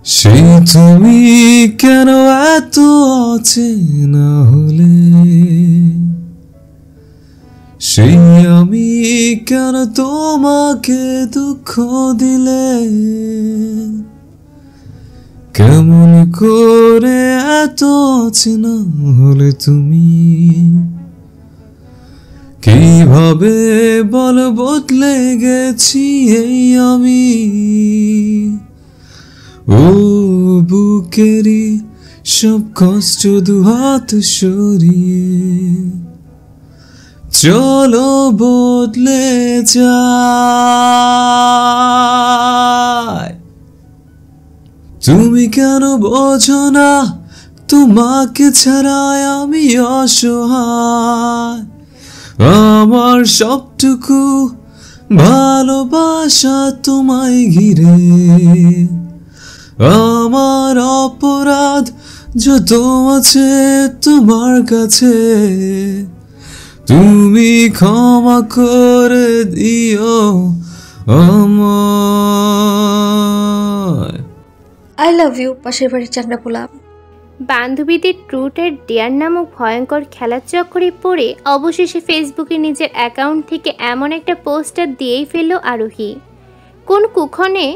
সেই তুমি কেন এত অচেনা হলে, সেই আমি কেন তোমাকে দুঃখ দিলে, কেমন করে এত অচেনা হলে তুমি, কিভাবে বল বদলে গেছি এই আমি। ও বুকেরি সব কষ্ট দুহাত সরিয়ে চলো বদলে যায়। তুমি কেন বোঝো না তোমাকে ছাড়াই আমি অসহায়, আমার সবটুকু ভালোবাসা তোমায় ঘিরে, আমার অপরাধ যত আছে তোমার কাছে, তুমি ক্ষমা করে দিও আমায়। আই লাভ ইউ পাশের বাড়ির চান্ডা পোলা। বান্ধবীদের ট্রুথ আর ডেয়ার নামক ভয়ঙ্কর খেলার চক্করে পড়ে অবশেষে ফেসবুকে নিজের অ্যাকাউন্ট থেকে এমন একটা পোস্টার দিয়েই ফেলল আরোহী। কোন কুক্ষণে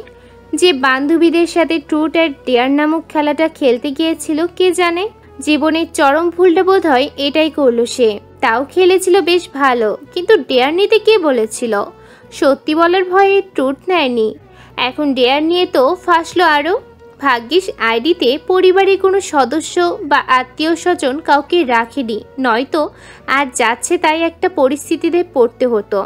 যে বান্ধবীদের সাথে ট্রুথ আর ডেয়ার নামক খেলাটা খেলতে গিয়েছিল কে জানে। জীবনের চরম ভুলটা বোধ হয় এটাই করলো সে। তাও খেলেছিল বেশ ভালো, কিন্তু ডেয়ার নিতে কে বলেছিল? সত্যি বলার ভয়ে ট্রুথ নেয়নি, এখন ডেয়ার নিয়ে তো ফাঁসলো আরও। ভাগ্যিস আইডিতে পরিবারের কোনো সদস্য বা আত্মীয় স্বজন কাউকে রাখেনি, নয়তো আর যাচ্ছে তাই একটা পরিস্থিতিতে পড়তে হতো।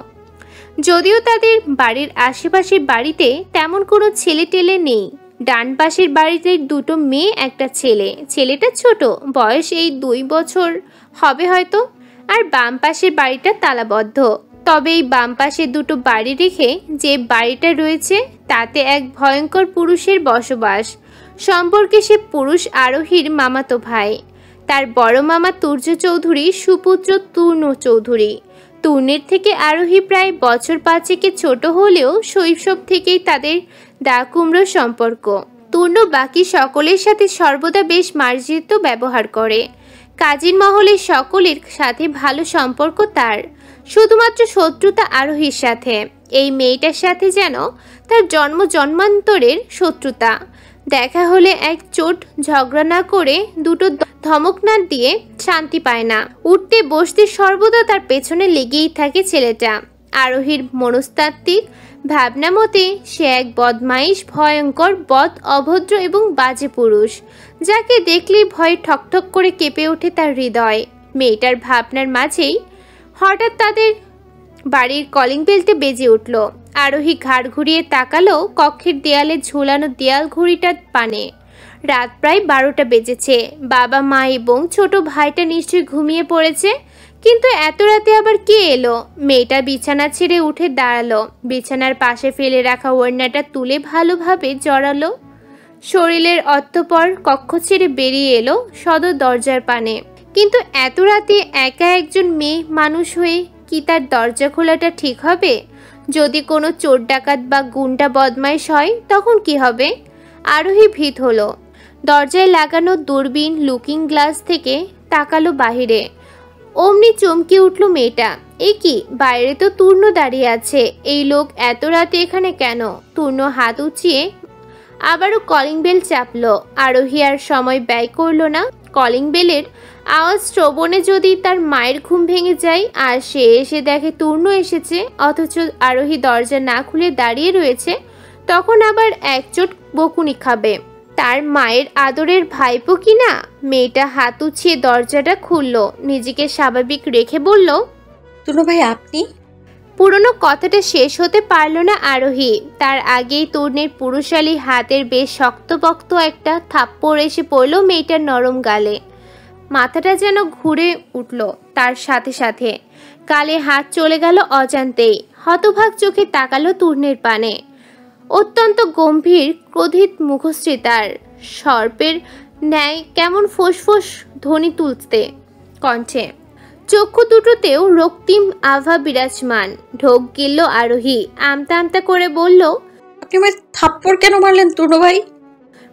যদিও তাদের বাড়ির আশেপাশের বাড়িতে তেমন কোনো ছেলে টেলে নেই। ডান পাশের বাড়িতে দুটো মেয়ে একটা ছেলে, ছেলেটা ছোট, বয়স এই 2 বছর হবে হয়তো। আর বাম পাশের বাড়িটা তালাবদ্ধ। তবে এই বাম পাশে দুটো বাড়ি রেখে যে বাড়িটা রয়েছে তাতে এক ভয়ঙ্কর পুরুষের বসবাস। সম্পর্কে সে পুরুষ আরোহীর মামাতো ভাই। তার বড় মামা তুর্য চৌধুরী সুপুত্র তূর্ণ চৌধুরী। তূর্ণের থেকে আরোহী প্রায় বছর 5 ছোট হলেও শৈশব থেকেই তাদের দা কুমড়ো সম্পর্ক। তূর্ণ বাকি সকলের সাথে সর্বদা বেশ মার্জিত ব্যবহার করে। কাজীর মহলের সকলের সাথে ভালো সম্পর্ক তার, শুধুমাত্র শত্রুতা আরোহীর সাথে। এই মেয়েটার সাথে যেন তার জন্মান্তরের শত্রুতা। দেখা হলে এক চোট ঝগড়া না করে দুটো ধমক না দিয়ে শান্তি পায় না। উঠতে বসতে সর্বদা তার পেছনে লেগেই থাকে ছেলেটা। আরোহীর মনস্তাত্ত্বিক ভাবনা মতে সে এক বদমাইশ, ভয়ঙ্কর, অভদ্র এবং বাজে পুরুষ, যাকে দেখলেই ভয়ে ঠকঠক করে কেঁপে ওঠে তার হৃদয়। মেয়েটার ভাবনার মাঝেই হঠাৎ তাদের বাড়ির কলিং বেলটা বেজে উঠল। আরোহী ঘাড় ঘুরিয়ে তাকালো কক্ষের দেয়ালে ঝুলানো দেয়াল ঘড়িটার পানে। রাত প্রায় 12টা বেজেছে। বাবা, মা এবং ছোট ভাইটা নিশ্চয়ই ঘুমিয়ে পড়েছে, কিন্তু এত রাতে আবার কে এলো? মেয়েটা বিছানা ছেড়ে উঠে দাঁড়ালো, বিছানার পাশে ফেলে রাখা ওড়নাটা তুলে ভালোভাবে জড়ালো। শরীরের অতঃপর কক্ষ ছেড়ে বেরিয়ে এলো সদর দরজার পানে। কিন্তু এত রাতে একা একজন মেয়ে মানুষ হয়ে কি তার দরজা খোলাটা ঠিক হবে? যদি কোনো চোর ডাকাত বা গুন্ডা বদমাইশ হয় তখন কি হবে? আরোহী ভীত হলো। দরজায় লাগানো দূরবীন লুকিং গ্লাস থেকে তাকালো বাহিরে। অমনি চমকে উঠল মেয়েটা। এ কি, বাইরে তো তূর্ণ দাঁড়িয়ে আছে, এই লোক এত রাতে এখানে কেন? তূর্ণ হাত উঁচিয়ে আবারও কলিং বেল চাপলো। আরোহী আর সময় ব্যয় করলো না। কলিং বেলের আওয়াজ শ্রবণে যদি তার মায়ের ঘুম ভেঙে যায় আর সে এসে দেখে তূর্ণ এসেছে, অথচ আরোহী দরজা না খুলে দাঁড়িয়ে রয়েছে, তখন আবার একচোট বকুনি খাবে। তার মায়ের আদরের ভাইপো কিনা? মেয়েটা হাত উঁচিয়ে দরজাটা খুলল, নিজেকে স্বাভাবিক রেখে বলল, তূর্ণ ভাই আপনি? পুরনো কথাটা শেষ হতে পারল না আরোহী। তার আগেই তূর্ণের পুরুষালী হাতের বেশ শক্তপোক্ত একটা থাপ্পড় এসে পড়ল মেয়েটার নরম গালে। মাথাটা যেন ঘুরে উঠল তার সাথে সাথে। গালে হাত চলে গেল অজান্তেই। হতভাগ চোখে তাকালো তূর্ণের পানে। অত্যন্ত গম্ভীর, ক্রোধিত মুখশ্রী তার। সর্পের ন্যায় কেমন ফোঁস ধ্বনি তুলতে কণ্ঠে। চক্ষু দুটোতেও রক্তিম আভা বিরাজমান। ঢোক গিলল আরোহী। আমতা আমতা করে বলল, আপনি আমায় থাপ্পড় কেন মারলেন তূর্ণ ভাই?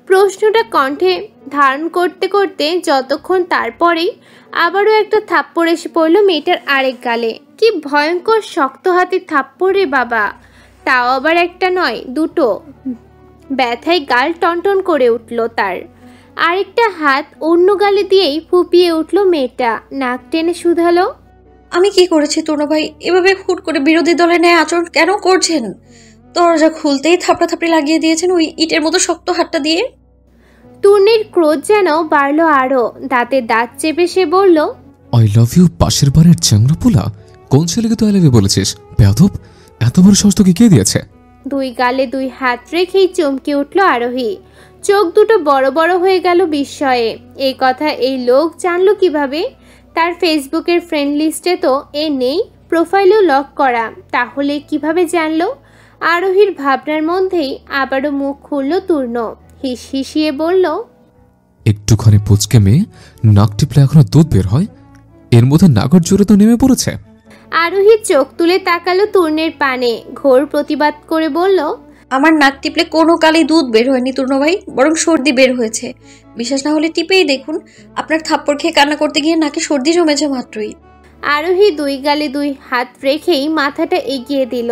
প্রশ্নটা কণ্ঠে ধারণ করতে করতে যতক্ষণ তারপরেই আবারও একটা থাপ্পড় এসে পড়ল মেয়েটার আরেক গালে। কি ভয়ঙ্কর শক্ত হাতের থাপ্পড় রে বাবা, তাও আবার একটা নয়, দুটো। ব্যথায় গাল টনটন করে উঠল তার। আরেকটা হাত অন্য গালে দিয়েই ফুপিয়ে উঠল মেয়েটা, নাক টেনে শুধালো, আমি কি করেছি তনু ভাই? এভাবে হুট করে বিরোধী দলের ন্যায় আচরণ কেন করছেন? দরজা খুলতেই থাপড়াথাপড়ি লাগিয়ে দিয়েছেন ওই ইটের মতো শক্ত হাতটা দিয়ে। তূর্ণের ক্রোধ যেন বাড়ল আরো। দাঁতে দাঁত চেপে সে বলল, আই লাভ ইউ পাশের বাড়ির চ্যাংড়াপোলা? কোন ছেলেকে তো আই লাভ ইউ বলেছিস বেয়াদব? এত বড় সাহস তোকে কে দিয়েছে? দুই গালে দুই হাত রেখেই চমকে উঠল আরোহী। চোখ দুটো বড় বড় হয়ে গেল বিস্ময়ে। এই কথা এই লোক জানলো কিভাবে? তার ফেসবুকের ফ্রেন্ড লিস্টে তো এ নেই, প্রোফাইলও লক করা। তাহলে কিভাবে জানলো? আরোহীর ভাবনার মধ্যেই আবারও মুখ খুলল তূর্ণ। হিসিয়ে বলল, একটুখানি পুচকে মেয়ে, নাক টিপলে এখনো দুধ বের হয়, এর মধ্যে নাগর জোরে তো নেমে পড়েছে। আরোহী চোখ তুলে তাকালো তূর্ণের পানে, ঘোর প্রতিবাদ করে বলল, আমার নাক টিপলে কোনো কালেই দুধ বের হয়নি তনু ভাই, বরং সর্দি বের হয়েছে। বিশ্বাস না হলে টিপেই দেখুন, আপনার থাপ্পড় খেয়ে কান্না করতে গিয়ে নাকে সর্দি জমেছে মাত্রই। আরোহী দুই গালে দুই হাত রেখেই মাথাটা এগিয়ে দিল।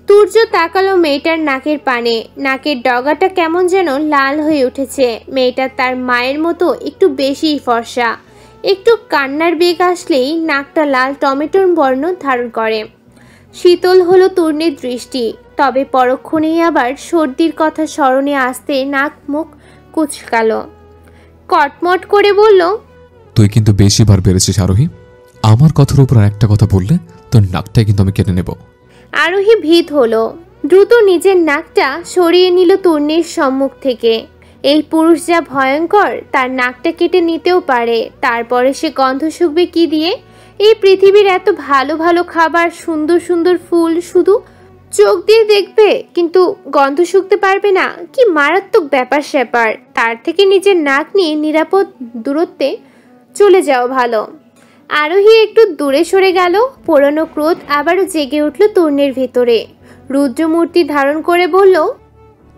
তুর্য তাকালো মেয়েটার নাকের পানে। নাকের ডগাটা কেমন যেন লাল হয়ে উঠেছে। মেয়েটা তার মায়ের মতো একটু বেশিই ফর্সা। একটু কান্নার বেগ আসলেই নাকটা লাল টমেটোর বর্ণ ধারণ করে। শীতল হলো তূর্ণের দৃষ্টি, তবে পরক্ষণেই আবার সর্দির কথা স্মরণে আসতে নাক মুখ কুচকালো। কটমট করে বলল, তুই কিন্তু বেশি বার বেড়েছিস আরোহী। আমার কথার উপর আর একটা কথা বললে তোর নাকটাই কিন্তু আমি কেটে নেব। আরোহী ভীত হলো। দ্রুত নিজের নাকটা সরিয়ে নিল তূর্ণের সম্মুখ থেকে। এই পুরুষ যা ভয়ঙ্কর, তার নাকটা কেটে নিতেও পারে। তারপরে সে গন্ধ শুকবে কি দিয়ে? এই পৃথিবীর এত ভালো ভালো খাবার, সুন্দর সুন্দর ফুল শুধু চোখ দিয়ে দেখবে, কিন্তু গন্ধ শুকতে পারবে না। কি মারাত্মক ব্যাপার স্যাপার। তার থেকে নিজের নাক নিয়ে নিরাপদ দূরত্বে চলে যাও ভালো। আরোহী একটু দূরে সরে গেল। পুরনো ক্রোধ আবারও জেগে উঠল তূর্ণের ভেতরে। রুদ্রমূর্তি ধারণ করে বলল,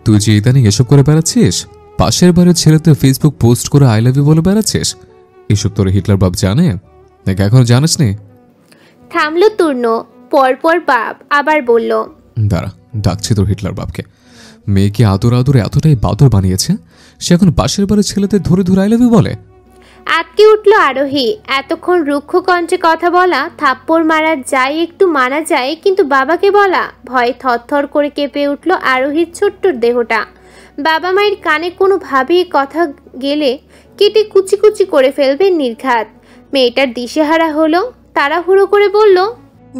তুই যে ইদানিং এসব করে বেড়াচ্ছিস, পাশের বাড়ির ছেলেতে ফেসবুক পোস্ট করে আই লাভ ইউ বলে বেড়াচ্ছিস, এসব তোর হিটলার বাপ জানে নাকি এখনো জানিস নি? থামলো তূর্ণ। পরপর বাপ আবার বলল, দাঁড়া, ডাকছি তোর হিটলার বাপকে। মেয়েকে আদর আদর এতটাই বাদর বানিয়েছে, সে এখন পাশের বাড়ির ছেলেদের ধরে ধরে আই লাভ ইউ বলে। আটকে উঠল আরোহী। এতক্ষণ রুক্ষ কণ্ঠে কথা বলা, থাপ্পড় মারা যায় একটু মানা যায়, কিন্তু বাবাকে বলা? ভয়ে থরথর করে কেঁপে উঠল আরোহীর ছোট্ট দেহটা। বাবা মায়ের কানে কোনোভাবেই কথা গেলে কেটে কুচি কুচি করে ফেলবে নির্ঘাত। মেয়েটার দিশেহারা হলো। তাড়াহুড়ো করে বলল,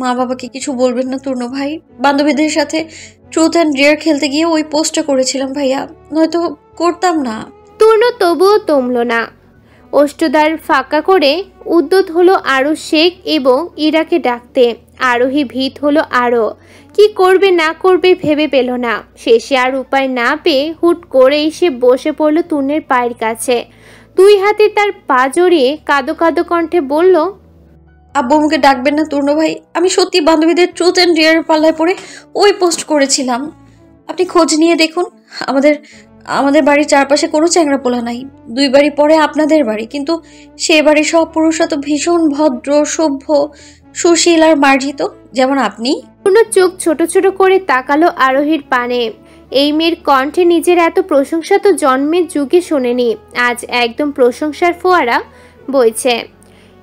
মা বাবাকে কিছু বলবেন না তনু ভাই। বান্ধবীদের সাথে ট্রুথ অ্যান্ড ডেয়ার খেলতে গিয়ে ওই পোস্টটা করেছিলাম ভাইয়া, নয়তো করতাম না। তূর্ণ তবুও তমল না। ওষ্ঠদ্বার ফাঁকা করে উদ্যত হলো আরও শেখ এবং ইরাকে ডাকতে। আরোহী ভীত হলো আরও। কি করবে না করবে ভেবে পেল না। শেষে আর উপায় না পেয়ে হুট করেই সে বসে পড়ল তূর্ণের পায়ের কাছে। দুই হাতে তার পা জড়িয়ে কাঁদো কাঁদো কণ্ঠে বলল, আব্বু আমাকে ডাকবেন না তনু ভাই। আমি সত্যি বান্ধবীদের ট্রুথ অ্যান্ড ডেয়ার পাল্লায় পড়ে ওই পোস্ট করেছিলাম। আপনি খোঁজ নিয়ে দেখুন, আমাদের বাড়ির চারপাশে কোনো চ্যাংড়াপোলা নাই। 2 বাড়ি পরে আপনাদের বাড়ি, কিন্তু সে বাড়ির সব পুরুষরা তো ভীষণ ভদ্র, সভ্য, সুশীল আর মার্জিত, যেমন আপনি। পূর্ণ চোখ ছোট ছোট করে তাকালো আরোহীর পানে। এই মেয়ের কণ্ঠে নিজের এত প্রশংসা তো জন্মের যুগে শোনেনি। আজ একদম প্রশংসার ফোয়ারা বইছে।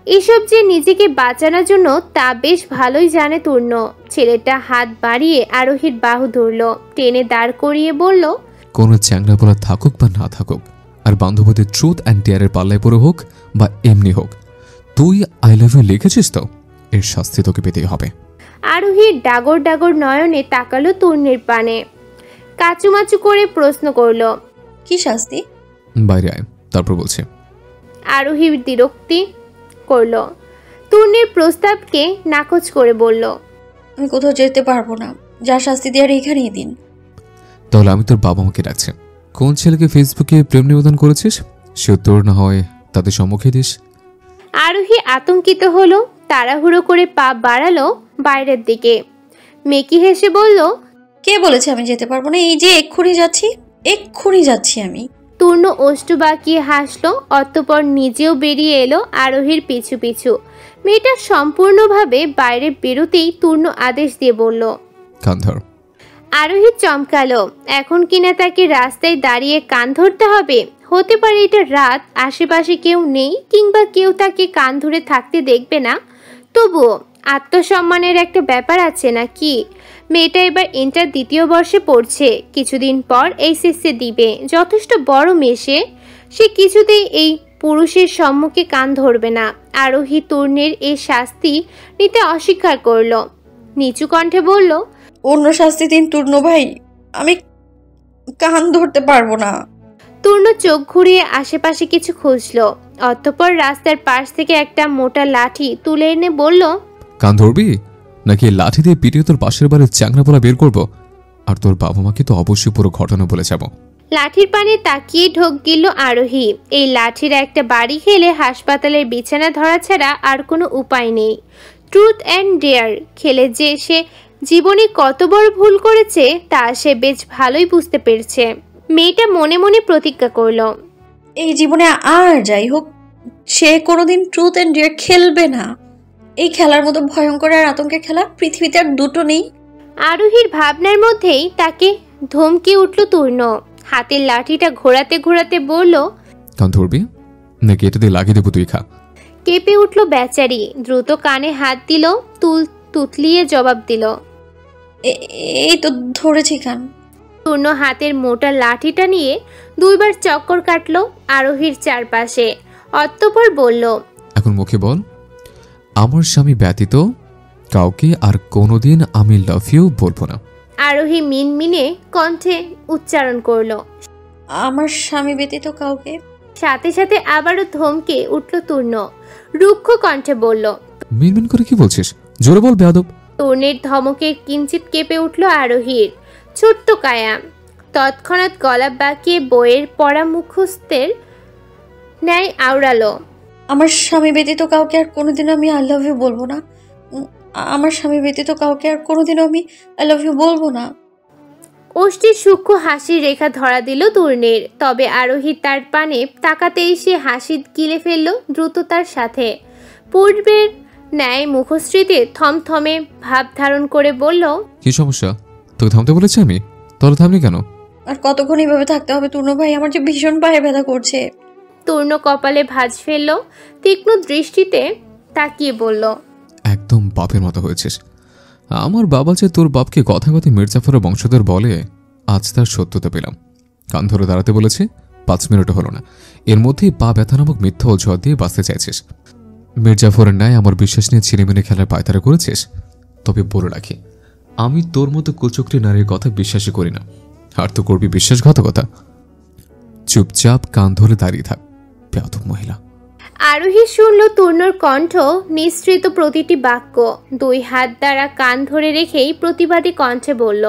এসব যে নিজেকে বাঁচানোর জন্য তা বেশ ভালোই জানে তূর্ণ। ছেলেটা হাত বাড়িয়ে আরোহীর বাহু ধরল, টেনে দাঁড় করিয়ে বলল, কোনো চ্যাংড়া বলা থাকুক বা না থাকুক, আর বান্ধবীদের ট্রুথ অ্যান্ড ডেয়ারের পাল্লায় পড়ে হোক বা এমনি হোক, তুই আই লাভ ইউ লিখেছিস তো এর শাস্তি তোকে পেতেই হবে। আরোহীর ডাগর ডাগর নয়নে তাকালো তূর্ণের পানে। কাচুমাচু করে প্রশ্ন করল, কি শাস্তি? বাইরে আয়, তারপর বলছি। আরোহী বিরক্তি করল। তূর্ণের প্রস্তাবকে নাকচ করে বলল, আমি কোথাও যেতে পারবো না, যা শাস্তি দেওয়ার এখানেই দিন। তাহলে আমি তোর বাবা মাকে ডাকছি। কোন ছেলেকে ফেসবুকে প্রেম নিবেদন করেছিস সে তোর না হয় তাদের সম্মুখে দিস। আরোহী আতঙ্কিত হলো। তাড়াহুড়ো করে পা বাড়ালো বাইরের দিকে। মেকি হেসে বলল, কে বলেছে আমি যেতে পারবো না? এই যে এক্ষুনি যাচ্ছি আমি। তূর্ণ ওষ্ঠ বাঁকিয়ে হাসলো, অতঃপর নিজেও বেরিয়ে এলো আরোহীর পিছু পিছু। মেয়েটা সম্পূর্ণভাবে বাইরে বেরোতেই তূর্ণ আদেশ দিয়ে বলল, কান ধর। আরোহী চমকালো। এখন কিনা তাকে রাস্তায় দাঁড়িয়ে কান ধরতে হবে? হতে পারে এটা রাত, আশেপাশে কেউ নেই, কিংবা কেউ তাকে কান ধরে থাকতে দেখবে না। তবুও আত্মসম্মানের একটা ব্যাপার আছে নাকি? মেয়েটা এবার ইন্টার দ্বিতীয় বর্ষে পড়ছে, কিছুদিন পর এইচএসসি দিবে। যথেষ্ট বড় মেয়ে, সে কিছুতেই এই পুরুষের সম্মুখে কান ধরবে না। আরোহী তূর্ণের এই শাস্তি নিতে অস্বীকার করল, নিচু কণ্ঠে বলল, অন্য শাস্তি দিন তূর্ণ ভাই, আমি কান ধরতে পারবো না। তূর্ণ চোখ ঘুরিয়ে আশেপাশে কিছু খুঁজলো, অতঃপর রাস্তার পাশ থেকে একটা মোটা লাঠি তুলে এনে বলল, কান ধরবি নাকি এই লাঠি দিয়ে পিটিয়ে তোর পাশের বাড়ির চ্যাংরাপোলা বের করব? আর তোর বাবা মাকে তো অবশ্যই পুরো ঘটনা বলে যাব। লাঠির পানে তাকিয়ে ঢোক গিলল আরোহী। এই লাঠির একটা বাড়ি খেলে হাসপাতালের বিছানা ধরা ছাড়া আর কোনো উপায় নেই। ট্রুথ অ্যান্ড ডেয়ার খেলে যে সে জীবনে কত বড় ভুল করেছে তা সে বেশ ভালোই বুঝতে পেরেছে। মেয়েটা মনে মনে প্রতিজ্ঞা করল, এই জীবনে আর যাই হোক সে কোনোদিন ট্রুথ অ্যান্ড ডেয়ার খেলবে না। এই খেলার মতো ভয়ঙ্কর আর আতঙ্কের খেলা পৃথিবীতে আর দুটো নেই। আরোহীর ভাবনার মধ্যেই তাকে ধমকে উঠল তূর্ণ। হাতের লাঠিটা ঘোরাতে ঘোরাতে বলল, কান ধরবি নাকি এটা দিয়ে লাগিয়ে দেবো তুই খা? কেঁপে উঠল বেচারি, দ্রুত কানে হাত দিল, তুতলিয়ে জবাব দিল, এই তো ধরেছি কান। তূর্ণ হাতের মোটা লাঠিটা নিয়ে দুইবার চক্কর কাটল আরোহীর চারপাশে, অতঃপর বলল, এখন মুখে বল, আমার স্বামী ব্যতীত কাউকে আর কোনোদিন আমি লাভ ইউ বলবো না। আরোহী মিনমিনে কণ্ঠে উচ্চারণ করল, আমার স্বামী ব্যতীত কাউকে। সাথে সাথে আবারও ধমকে উঠল তূর্ণ, রুক্ষ কণ্ঠে বলল, মিনমিন করে কি বলছিস? জোরে বল বেয়াদব। তূর্ণের ধমকে কিঞ্চিত কেঁপে উঠল আরোহীর ছোট্ট কায়া। তৎক্ষণাৎ গলা বাঁকিয়ে বইয়ের পড়া মুখস্থের ন্যায় আওড়ালো, আমার স্বামী ব্যতীত কাউকে আর কোনোদিনও আমি আই লাভ ইউ বলবো না। আমার স্বামী ব্যতীত কাউকে আর কোনোদিনও আমি আই লাভ ইউ বলবো না। ওষ্ঠীর সূক্ষ্ম হাসির রেখা ধরা দিল তূর্ণের। তবে আরোহী তার পানে তাকাতেই সে হাসি গিলে ফেলল দ্রুততার সাথে। পূর্বের ন্যায় মুখশ্রীতে থমথমে ভাব ধারণ করে বলল, কি সমস্যা? তোকে থামতে বলেছি আমি, তোর থামনি কেন? আর কতক্ষণ এইভাবে থাকতে হবে তূর্ণ ভাই? আমার যে ভীষণ পায়ে ব্যথা করছে। তূর্ণ কপালে ভাঁজ ফেলল, তীক্ষ্ণ দৃষ্টিতে তাকিয়ে বলল, একদম বাপের মতো হয়েছিস। আমার বাবা যে তোর বাপকে কথা কথা মির্জাফরের বংশধর বলে, আজ তার সত্যতা পেলাম। কান ধরে দাঁড়াতে বলেছে, 5 মিনিটও হলো না, এর মধ্যেই পা ব্যথা নামক মিথ্যা অজুহাত দিয়ে বাঁচতে চাইছিস। মির্জাফরের ন্যায় আমার বিশ্বাস নিয়ে ছিনিমিনি খেলার পায়তারা করেছিস। তবে বলে রাখি, আমি তোর মতো কুচক্রি নারীর কথা বিশ্বাসই করি না। আর তো করবি বিশ্বাসঘাতকতা। চুপচাপ কান ধরে দাঁড়িয়ে থাক, বেয়াদব মহিলা। আরোহী শুনল তূর্ণর কণ্ঠ নিঃসৃত প্রতিটি বাক্য। 2 হাত দ্বারা কান ধরে রেখেই প্রতিবাদী কণ্ঠে বলল,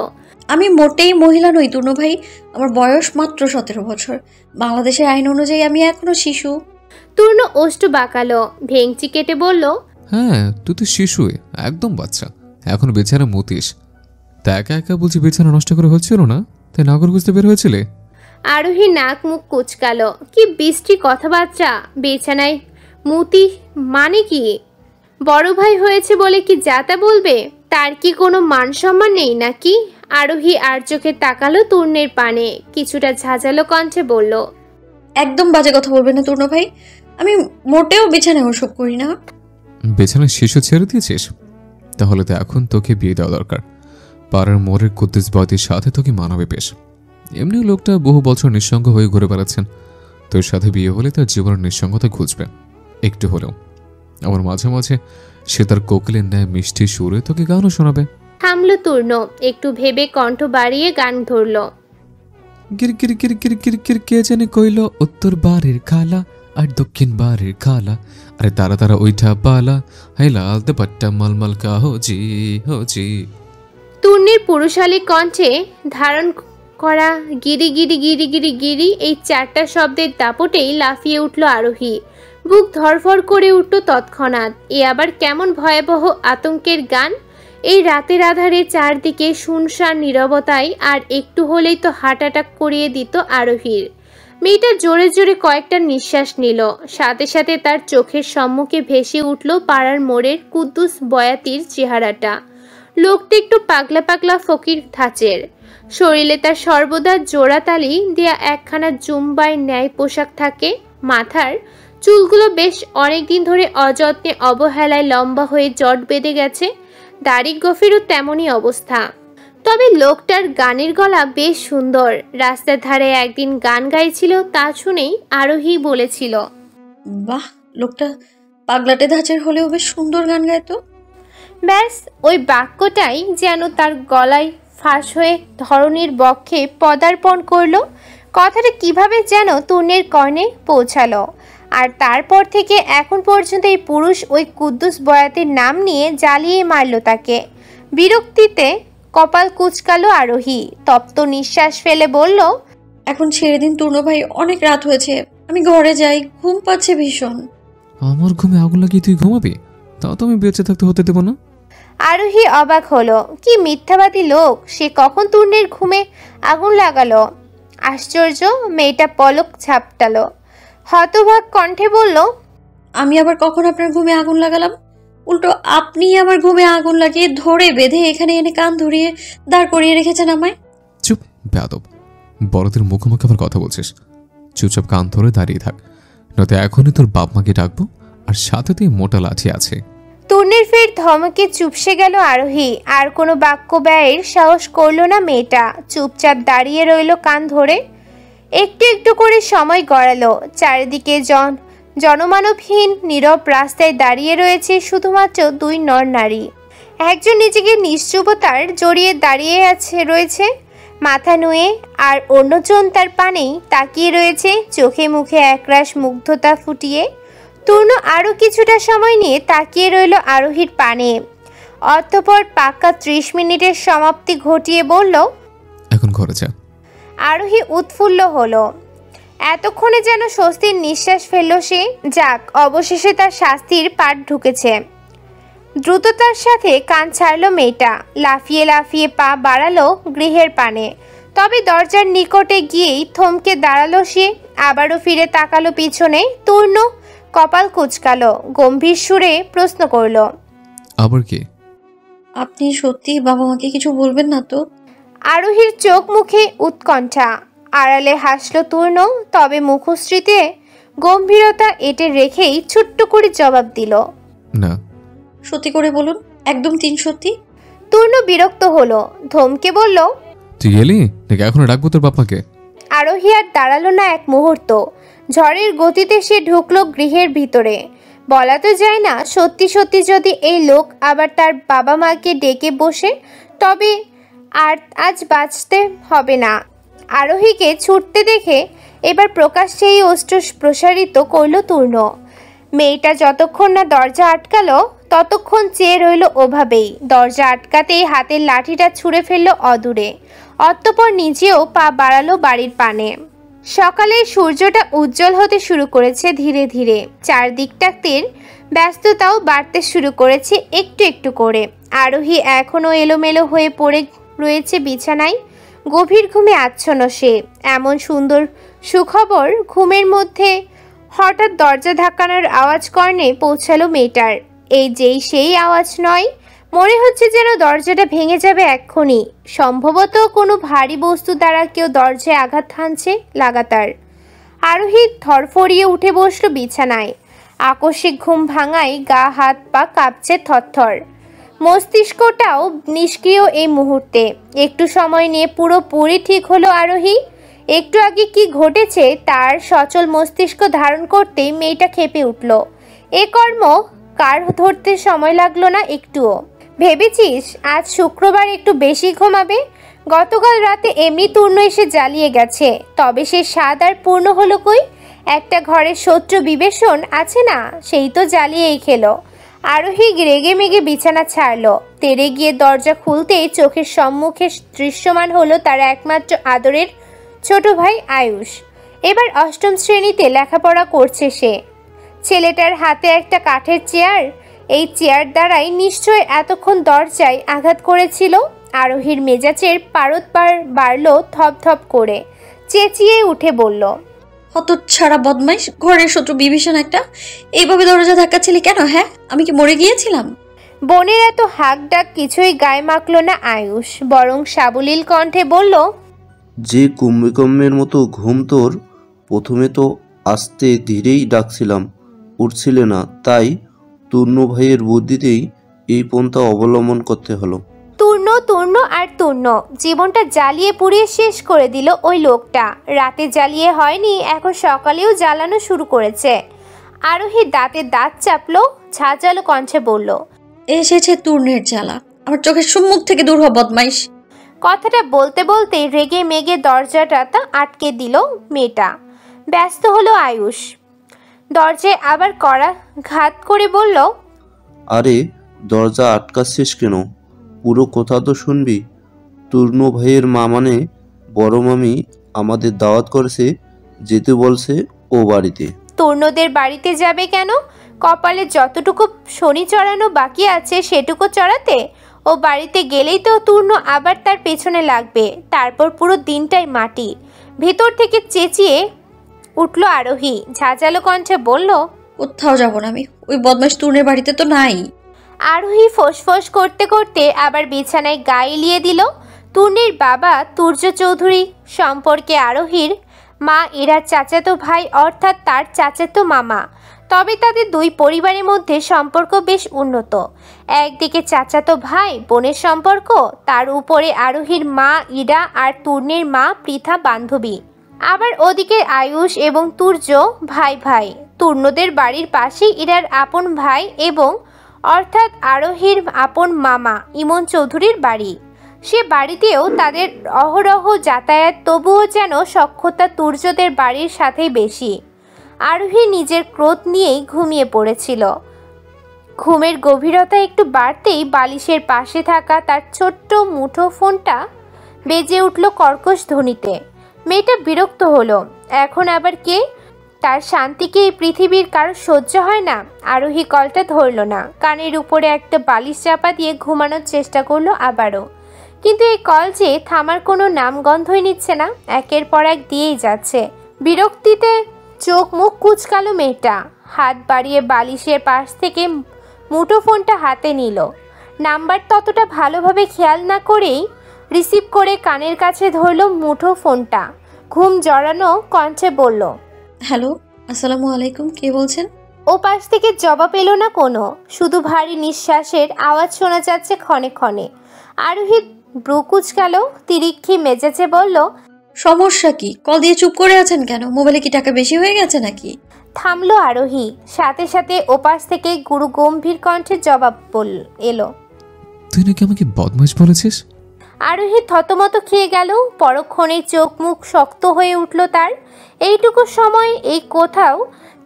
আমি মোটেই মহিলা নই তূর্ণ ভাই, আমার বয়স মাত্র 17 বছর। বাংলাদেশের আইন অনুযায়ী আমি এখনো শিশু। তূর্ণ ওষ্ঠ বাঁকালো, ভেঙচি কেটে বলল, হ্যাঁ, তুই তো শিশুই, একদম বাচ্চা, এখন বিছানা মতিস। তা একা একা বলছি বিছানা নষ্ট করে হচ্ছিল না, তাই নাগর খুঁজতে বের হয়েছিলে? আরোহী নাক মুখ কুচকালো, কি বৃষ্টি কথাবার্তা! বিছানায় মুতি মানে কি? বড় ভাই হয়েছে বলে কি যাতা বলবে? তার কি কোনো মান সম্মান নেই নাকি? আরোহী আর চোখে তাকালো তূর্ণের পানে, কিছুটা ঝাঁঝালো কণ্ঠে বলল, একদম বাজে কথা বলবেন না তূর্ণ ভাই, আমি মোটেও বিছানায় ওসব করি না। বিছানায় শিশু ছেড়ে দিয়েছিস? তাহলে তো এখন তোকে বিয়ে দেওয়া দরকার। পাড়ার মোড়ের কুদ্দুস বয়তির সাথে তোকে মানাবে বেশ। এমনিও লোকটা বহু বছর নিঃসঙ্গ হয়ে ঘুরে বেড়াচ্ছেন, তোর সাথে বিয়ে হলে তার জীবনের নিঃসঙ্গতা খুঁজবে একটু হলেও। আমার মাঝে মাঝে সে তার কোকিলের ন্যায় মিষ্টি সুরে তোকে গানও শোনাবে। থামলো তূর্ণ, একটু ভেবে কণ্ঠ বাড়িয়ে গান ধরল, গির গির গির গির গির গির কে জানে কইল উত্তর বাড়ির খালা আর দক্ষিণ বাড়ির খালা, আরে তারা তারা ওইটা পালা, হাই লাল দুপাট্টা মালমাল কা হো জি। তূর্ণের পুরুষালী কণ্ঠে ধারণ করা গিরি গিরি গিরি গিরি গিরি এই 4টা শব্দের দাপটেই লাফিয়ে উঠল আরোহী। বুক ধরফর করে উঠল তৎক্ষণাৎ। এ আবার কেমন ভয়াবহ আতঙ্কের গান! এই রাতের আধারে চারদিকে শুনশান নীরবতায় আর একটু হলেই তো হার্ট অ্যাটাক করিয়ে দিত আরোহীর। মেয়েটা জোরে জোরে কয়েকটা নিঃশ্বাস নিল। সাথে সাথে তার চোখের সম্মুখে ভেসে উঠল পাড়ার মোড়ের কুদ্দুস বয়াতির চেহারাটা। লোকটা একটু পাগলা পাগলা ফকির ধাঁচের। শরীরে তার সর্বদা জোড়াতালি দেয়া একখানা জুম্বাই ন্যায় পোশাক থাকে। মাথার চুলগুলো বেশ অনেকদিন ধরে অযত্নে অবহেলায় লম্বা হয়ে জট বেঁধে গেছে। দাড়ি গফিরও তেমনই অবস্থা। তবে লোকটার গানের গলা বেশ সুন্দর। রাস্তার ধারে একদিন গান গাইছিল, তা শুনেই আরোহী বলেছিল, বাহ, লোকটা পাগলাটে ধাঁচের হলেও বেশ সুন্দর গান গাইতো। ব্যাস ওই বাক্যটাই যেন তার গলায় ফাঁস হয়ে ধরনীর বক্ষে পদার্পণ করলো। কথাটা কিভাবে যেন তূর্ণের কর্ণে পৌঁছালো। আর তারপর থেকে এখন পর্যন্ত এই পুরুষ ওই কুদ্দুস বয়াতির নাম নিয়ে জ্বালিয়ে মারল তাকে। বিরক্তিতে কপাল কুঁচকালো আরোহী। তপ্ত নিঃশ্বাস ফেলে বলল, এখন ছেড়ে দিন তূর্ণ ভাই, অনেক রাত হয়েছে, আমি ঘরে যাই, ঘুম পাচ্ছে ভীষণ। আমার ঘুমে আগুন লাগিয়ে তুই ঘুমাবি? তাও তো আমি বেঁচে থাকতে হতে দেবো না। আরোহী অবাক হলো। কি মিথ্যাবাদী লোক! সে কখন তূর্ণের ঘুমে আগুন লাগালো? আশ্চর্য! মেয়েটা পলক ঝাপটালো। হতভাগ কণ্ঠে বলল, আমি আবার কখন আপনার ঘুমে আগুন লাগালাম? উল্টো আপনি আমার ঘুমে আগুন লাগিয়ে ধরে বেঁধে এখানে এনে কান ধরিয়ে দাঁড় করিয়ে রেখেছেন আমায়। চুপ বেয়াদব, বড়দের মুখোমুখি আবার কথা বলছিস। চুপচাপ কান ধরে দাঁড়িয়ে থাক, নয়তো এখনই তোর বাপ মাকে ডাকবো, আর সাথে তুই মোটা লাঠি আছে। তূর্ণের ফের ধমকে চুপসে গেল আরোহী। আর কোনো বাক্য ব্যয়ের সাহস করল না মেয়েটা। চুপচাপ দাঁড়িয়ে রইল কান ধরে। একটু একটু করে সময় গড়ালো। চারিদিকে জনমানবহীন নীরব রাস্তায় দাঁড়িয়ে রয়েছে শুধুমাত্র দুই নর নারী। একজন নিজেকে নিশ্চুপতার জড়িয়ে দাঁড়িয়ে রয়েছে মাথা নুয়ে, আর অন্যজন তার পানেই তাকিয়ে রয়েছে, চোখে মুখে একরাশ মুগ্ধতা ফুটিয়ে। তূর্ণ আরও কিছুটা সময় নিয়ে তাকিয়ে রইল আরোহীর পানে। অতঃপর পাক্কা 30 মিনিটের সমাপ্তি ঘটিয়ে বলল, এখন ঘরে যা। আরোহী উৎফুল্ল হলো। এতক্ষণে যেন স্বস্তির নিঃশ্বাস ফেলল সে। যাক, অবশেষে তার শাস্তির পাট ঢুকেছে। দ্রুততার সাথে কান ছাড়ল মেয়েটা। লাফিয়ে লাফিয়ে পা বাড়ালো গৃহের পানে। তবে দরজার নিকটে গিয়েই থমকে দাঁড়ালো সে। আবারও ফিরে তাকালো পিছনে। তূর্ণ কপাল কুঁচকালো, গম্ভীর সুরে প্রশ্ন করল, আবার কি? আপনি সত্যি বাবা মাকে কিছু বলবেন না তো? আরোহীর চোখ মুখে উৎকণ্ঠা। আড়ালে হাসল তূর্ণ, তবে মুখশ্রীতে গম্ভীরতা এঁটে রেখেই ছোট্ট করে জবাব দিল, না। সত্যি করে বলুন, একদম 3 সত্যি। তূর্ণ বিরক্ত হলো, ধমকে বলল, তুই গেলি নাকি এখনো ডাকবো তোর বাপ মাকে? আরোহী আর দাঁড়ালো না এক মুহূর্ত। ঝড়ের গতিতে সে ঢুকলো গৃহের ভিতরে। বলা তো যায় না, সত্যি সত্যি যদি এই লোক আবার তার বাবা মাকে ডেকে বসে, তবে আর আজ বাঁচতে হবে না। আরোহীকে ছুটতে দেখে এবার প্রকাশ্যেই অস্ত্র প্রসারিত করল তূর্ণ। মেয়েটা যতক্ষণ না দরজা আটকালো ততক্ষণ চেয়ে রইল ওভাবেই। দরজা আটকাতেই হাতের লাঠিটা ছুঁড়ে ফেলল অদূরে। অতঃপর নিজেও পা বাড়ালো বাড়ির পানে। সকালের সূর্যটা উজ্জ্বল হতে শুরু করেছে ধীরে ধীরে। চারদিকটাতে ব্যস্ততাও বাড়তে শুরু করেছে একটু একটু করে। আরোহী এখনও এলোমেলো হয়ে পড়ে রয়েছে বিছানায়। গভীর ঘুমে আচ্ছন্ন সে। এমন সুন্দর সুখবর ঘুমের মধ্যে হঠাৎ দরজা ধাক্কানোর আওয়াজ কর্ণে পৌঁছালো মেয়েটার। যেই সেই আওয়াজ নয়, মনে হচ্ছে যেন দরজাটা ভেঙে যাবে এক্ষুনি। সম্ভবত কোনো ভারী বস্তু দ্বারা কেউ দরজায় আঘাত হানছে লাগাতার। আরোহী ধরফরিয়ে উঠে বসল বিছানায়। আকস্মিক ঘুম ভাঙায় গা হাত পা কাঁপছে থরথর। মস্তিষ্কটাও নিষ্ক্রিয় এই মুহূর্তে। একটু সময় নিয়ে পুরোপুরি ঠিক হলো আরোহী। একটু আগে কি ঘটেছে তার সচল মস্তিষ্ক ধারণ করতেই মেয়েটা ক্ষেপে উঠল। এ কর্ম কার ধরতে সময় লাগলো না একটুও। ভেবেছিস আজ শুক্রবার একটু বেশি ঘুমাবে? গতকাল রাতে এমনি তূর্ণ এসে জ্বালিয়ে গেছে, তবে সে স্বাদ আর পূর্ণ হলো কই? একটা ঘরের শত্রু বিবেষণ আছে না, সেই তো জ্বালিয়েই খেলো। আরোহী রেগে মেগে বিছানা ছাড়লো। তেড়ে গিয়ে দরজা খুলতেই চোখের সম্মুখে দৃশ্যমান হলো তার একমাত্র আদরের ছোট ভাই আয়ুষ। এবার 8ম শ্রেণীতে লেখাপড়া করছে সে। ছেলেটার হাতে একটা কাঠের চেয়ার। এই চেয়ার দ্বারাই নিশ্চয় এতক্ষণ দরজায় আঘাত করেছিল। আরোহীর মেজাজের পারদ বাড়ল ধপ ধপ করে। চেঁচিয়ে উঠে বলল, হতচ্ছাড়া বদমাইশ, ঘরের শত্রু বিভীষণ একটা। এইভাবে দরজা ধাক্কাচ্ছিলি কেন? হ্যাঁ, আমি কি মরে গিয়েছিলাম? বোনের এত হাক ডাক কিছুই গায়ে মাখল না আয়ুষ, বরং সাবলীল কণ্ঠে বলল, যে কুম্ভকর্মের মতো ঘুম তোর, প্রথমে তো আস্তে ধীরেই ডাকছিলাম, উঠছিলে না, তাই তূর্ণ ভাইয়ের বুদ্ধিতেই এই পন্থা অবলম্বন করতে হলো। তূর্ণ তূর্ণ আর তূর্ণ, জীবনটা জ্বালিয়ে পুড়িয়ে শেষ করে দিল ওই লোকটা। রাতে জ্বালিয়ে হয়নি, এখন সকালেও জ্বালানো শুরু করেছে। আরোহী দাঁতে দাঁত চাপলো, ঝাঁঝালো কণ্ঠে বলল, এসেছে তূর্ণের জ্বালা, আমার চোখের সম্মুখ থেকে দূর হ বদমাইশ। কথাটা বলতে বলতে রেগে মেগে দরজাটা আটকে দিল মেয়েটা। ব্যস্ত হলো আয়ুষ, দরজায় আবার কড়া ঘাত করে বলল, আরে দরজা আটকাচ্ছিস কেন? পুরো কথা তো শুনবি। তূর্ণ ভাইয়ের মা মানে বড় মামি আমাদের দাওয়াত করেছে, যেতে বলছে ও বাড়িতে। তূর্ণদের বাড়িতে যাবে কেন? কপালে যতটুকু শনি চড়ানো বাকি আছে সেটুকু চড়াতে। ও বাড়িতে গেলেই তো তূর্ণ আবার তার পেছনে লাগবে, তারপর পুরো দিনটাই মাটি। ভেতর থেকে চেঁচিয়ে উঠল আরোহী, ঝাঁঝালো কণ্ঠে বলল, কোথাও যাব না আমি, ওই বদমাইশ তূর্ণের বাড়িতে তো নাই। আরোহী ফোঁস করতে করতে আবার বিছানায় গা এলিয়ে দিল। তূর্ণের বাবা তুর্য চৌধুরী সম্পর্কে আরোহীর মা এরা চাচাতো ভাই, অর্থাৎ তার চাচাতো মামা। তবে তাদের দুই পরিবারের মধ্যে সম্পর্ক বেশ উন্নত। একদিকে চাচাতো ভাই বোনের সম্পর্ক, তার উপরে আরোহীর মা ইরা আর তূর্ণের মা পৃথা বান্ধবী। আবার ওদিকে আয়ুষ এবং তুর্য ভাই ভাই। তূর্ণদের বাড়ির পাশেই ইরার আপন ভাই এবং অর্থাৎ আরোহীর আপন মামা ইমন চৌধুরীর বাড়ি। সে বাড়িতেও তাদের অহরহ যাতায়াত, তবুও যেন সখ্যতা তুর্যদের বাড়ির সাথেই বেশি। আরোহী নিজের ক্রোধ নিয়েই ঘুমিয়ে পড়েছিল। ঘুমের গভীরতা একটু বাড়তেই বালিশের পাশে থাকা তার ছোট্ট মুঠো ফোনটা বেজে উঠল কর্কশ ধ্বনিতে। মেয়েটা বিরক্ত হলো, এখন আবার কে? তার শান্তিকে এই পৃথিবীর কারো সহ্য হয় না। আরোহী কলটা ধরল না, কানের উপরে একটা বালিশ চাপা দিয়ে ঘুমানোর চেষ্টা করলো আবারও। কিন্তু এই কল যে থামার কোনো নামগন্ধই নিচ্ছে না, একের পর এক দিয়েই যাচ্ছে। বিরক্তিতে চোখ মুখ কুচকালো মেয়েটা, হাত বাড়িয়ে বালিশের পাশ থেকে মুঠোফোনটা হাতে নিল। নাম্বার ততটা ভালোভাবে খেয়াল না করেই রিসিভ করে কানের কাছে ধরল মুঠোফোনটা। ঘুম জড়ানো কণ্ঠে বলল, হ্যালো, আসসালামু আলাইকুম, কে বলছেন? ও পাশ থেকে জবাব এলো না কোনো, শুধু ভারী নিঃশ্বাসের আওয়াজ শোনা যাচ্ছে ক্ষণে ক্ষণে। আরোহী ব্রু কুচকালো, তিরিক্ষি মেজাজে বলল, সমস্যা কি? কল দিয়ে চুপ করে আছেন কেন? মোবাইলে কি টাকা বেশি হয়ে গেছে নাকি? থামলো আরোহী, সাথে সাথে ওপাশ থেকে গুরু গম্ভীর কণ্ঠে জবাব এলো, তুই নাকি আমাকে বদমাইশ বলেছিস? আরোহী থতমত খেয়ে গেল। পরক্ষণে চোখ মুখ শক্ত হয়ে উঠল তার। এইটুকু সময় এই কোথাও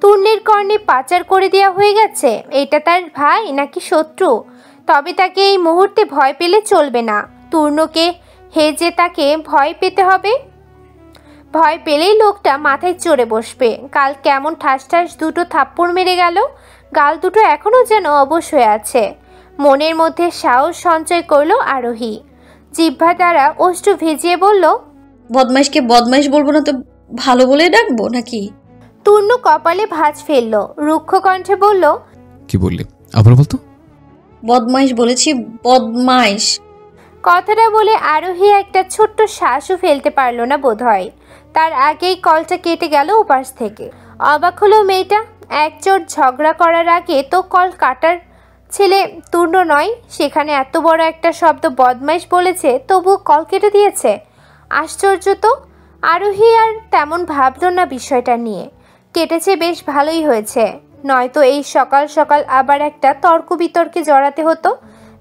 তূর্ণের কর্ণে পাচার করে দেওয়া হয়ে গেছে। এটা তার ভাই নাকি শত্রু? তবে তাকে এই মুহূর্তে ভয় পেলে চলবে না। তূর্ণকে হেজে তাকে ভয় পেতে হবে। ভয় পেলেই লোকটা মাথায় চড়ে বসবে। কাল কেমন ঠাস ঠাস দুটো থাপ্পড় মেরে গেল, গাল দুটো এখনও যেন অবশ হয়ে আছে। মনের মধ্যে সাহস সঞ্চয় করলো আরোহী, জিহ্বা দ্বারা ওষ্ঠ ভিজিয়ে বলল, বদমাইশকে বদমাইশ বলবো না তো ভালো বলে ডাকবো নাকি? তূর্ণ কপালে ভাঁজ ফেললো, রুক্ষ কণ্ঠে বলল, কি বললি আবার বলতো? বদমাইশ বলেছি, বদমাইশ। কথাটা বলে আরোহী একটা ছোট্ট শ্বাসও ফেলতে পারল না বোধহয়। তার আগেই কলটা কেটে গেল ওপাশ থেকে। অবাক হলো মেয়েটা, একচোট ঝগড়া করার আগে তো কল কাটার ছেলে তূর্ণ নয়, সেখানে এত বড় একটা শব্দ বদমাইশ বলেছে, তবুও কল কেটে দিয়েছে। আশ্চর্য তো। আরোহী আর তেমন ভাবল না বিষয়টা নিয়ে। কেটেছে বেশ ভালোই হয়েছে, নয়তো এই সকাল সকাল আবার একটা তর্ক বিতর্কে জড়াতে হতো।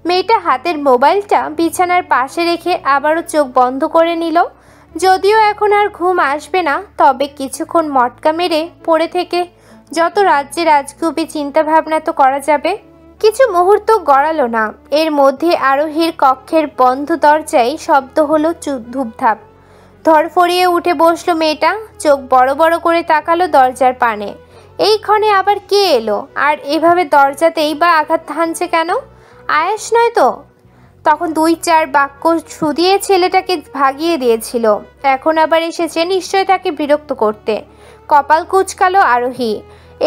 মেয়েটা হাতের মোবাইলটা বিছানার পাশে রেখে আবারও চোখ বন্ধ করে নিল। যদিও এখন আর ঘুম আসবে না, তবে কিছুক্ষণ মটকা মেরে পড়ে থেকে যত রাজ্যে রাজগুবি চিন্তা ভাবনা তো করা যাবে। কিছু মুহূর্ত গড়ালো না, এর মধ্যে আরোহীর কক্ষের বন্ধ দরজায় শব্দ হলো ধূপধাপ। ধরফড়িয়ে উঠে বসলো মেয়েটা, চোখ বড় বড় করে তাকালো দরজার পানে। এই ক্ষণে আবার কে এলো, আর এভাবে দরজাতেই বা আঘাত হানছে কেন? আয়েশ নয় তো? তখন 2-4 বাক্য শুধিয়ে ছেলেটাকে ভাগিয়ে দিয়েছিল। এখন আবার এসেছে নিশ্চয় তাকে বিরক্ত করতে। কপাল কুঁচকালো আরোহী।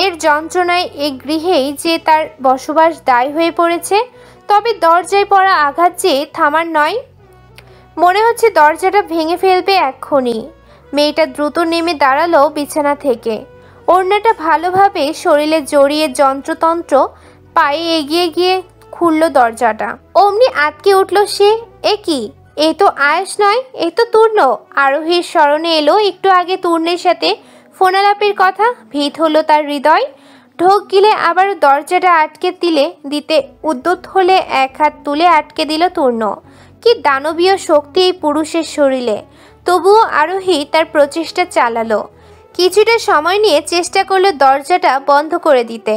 এর যন্ত্রণায় এই গৃহেই যে তার বসবাস দায় হয়ে পড়েছে। তবে দরজায় পড়া আঘাত যে থামার নয়। মনে হচ্ছে দরজাটা ভেঙে ফেলবে এক্ষুনি। মেয়েটা দ্রুত নেমে দাঁড়ালো বিছানা থেকে। ওড়নাটা ভালোভাবে শরীরে জড়িয়ে যন্ত্রতন্ত্র পায়ে এগিয়ে গিয়ে খুলল দরজাটা। অমনি আটকে উঠল সে। এ কি? এ তো আয়েশ নয়, এ তো তূর্ণ। আরোহীর স্মরণে এলো একটু আগে তূর্ণের সাথে ফোনালাপের কথা। ভীত হলো তার হৃদয়। ঢোক গিলে আবার দরজাটা আটকে দিতে উদ্যত হলে এক হাত তুলে আটকে দিল তূর্ণ। কি দানবীয় শক্তি এই পুরুষের শরীরে! তবুও আরোহী তার প্রচেষ্টা চালালো। কিছুটা সময় নিয়ে চেষ্টা করলো দরজাটা বন্ধ করে দিতে,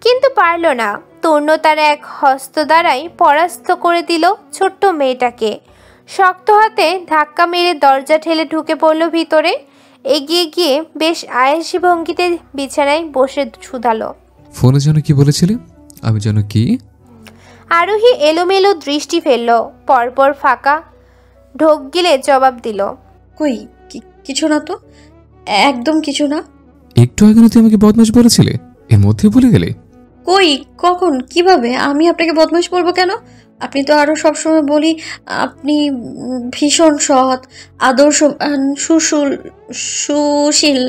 কিন্তু পারল না। তূর্ণ তার এক হস্ত দ্বারাই পরাস্ত করে দিল ছোট্ট মেয়েটাকে। শক্ত হাতে ধাক্কা মেরে দরজা ঠেলে ঢুকে পড়ল ভিতরে। এগিয়ে গিয়ে বেশ আয়েসি ভঙ্গিতে বিছানায় বসে শুধালো। ফোনে যেন কি বলেছিলে? আমি যেন কি? আরোহী এলোমেলো দৃষ্টি ফেলল, পরপর ফাঁকা ঢোক গিলে জবাব দিল। কই, কিছু না তো, একদম কিছু না। একটু আগে না তুই আমাকে বদমাশ বলেছিলে, এর মধ্যে বলে গেলে? কই, কখন, কিভাবে? আমি আপনাকে বদমাশ বলবো কেন? আপনি তো আরো সবসময় বলি আপনি ভীষণ সৎ, আদর্শবান, সুশীল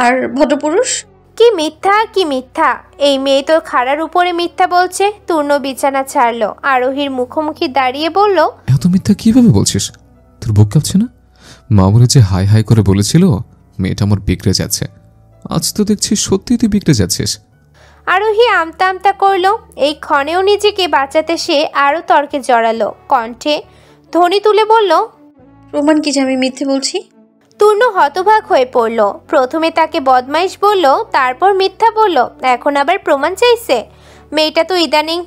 আর ভদ্রপুরুষ। কি মিথ্যা, কি মিথ্যা! এই মেয়ে তো খাড়ার উপরে মিথ্যা বলছে। তূর্ণ বিছানা ছাড়লো, আরোহীর মুখোমুখি দাঁড়িয়ে বলল, এত মিথ্যা কিভাবে বলছিস? তোর বুক কাঁপছে না? মামুনি যে হাই হাই করে বলেছিল মেয়েটা আমার বিগড়ে যাচ্ছে, আজ তো দেখছি সত্যি তুই বিগড়ে যাচ্ছিস। আরোহী আমতা আমতা করলো। এই ক্ষণেও নিজেকে বাঁচাতে সে আরো তর্কে জড়ালো। কণ্ঠে ধ্বনি তুলে বলল, প্রমাণ কি যে আমি মিথ্যে বলছি? তূর্ণ হতবাক হয়ে পড়ল। প্রথমে তাকে বদমাইশ বলল, তারপর মিথ্যা বলল, এখন আবার প্রমাণ চাইছে। মেয়েটা তো ইদানিং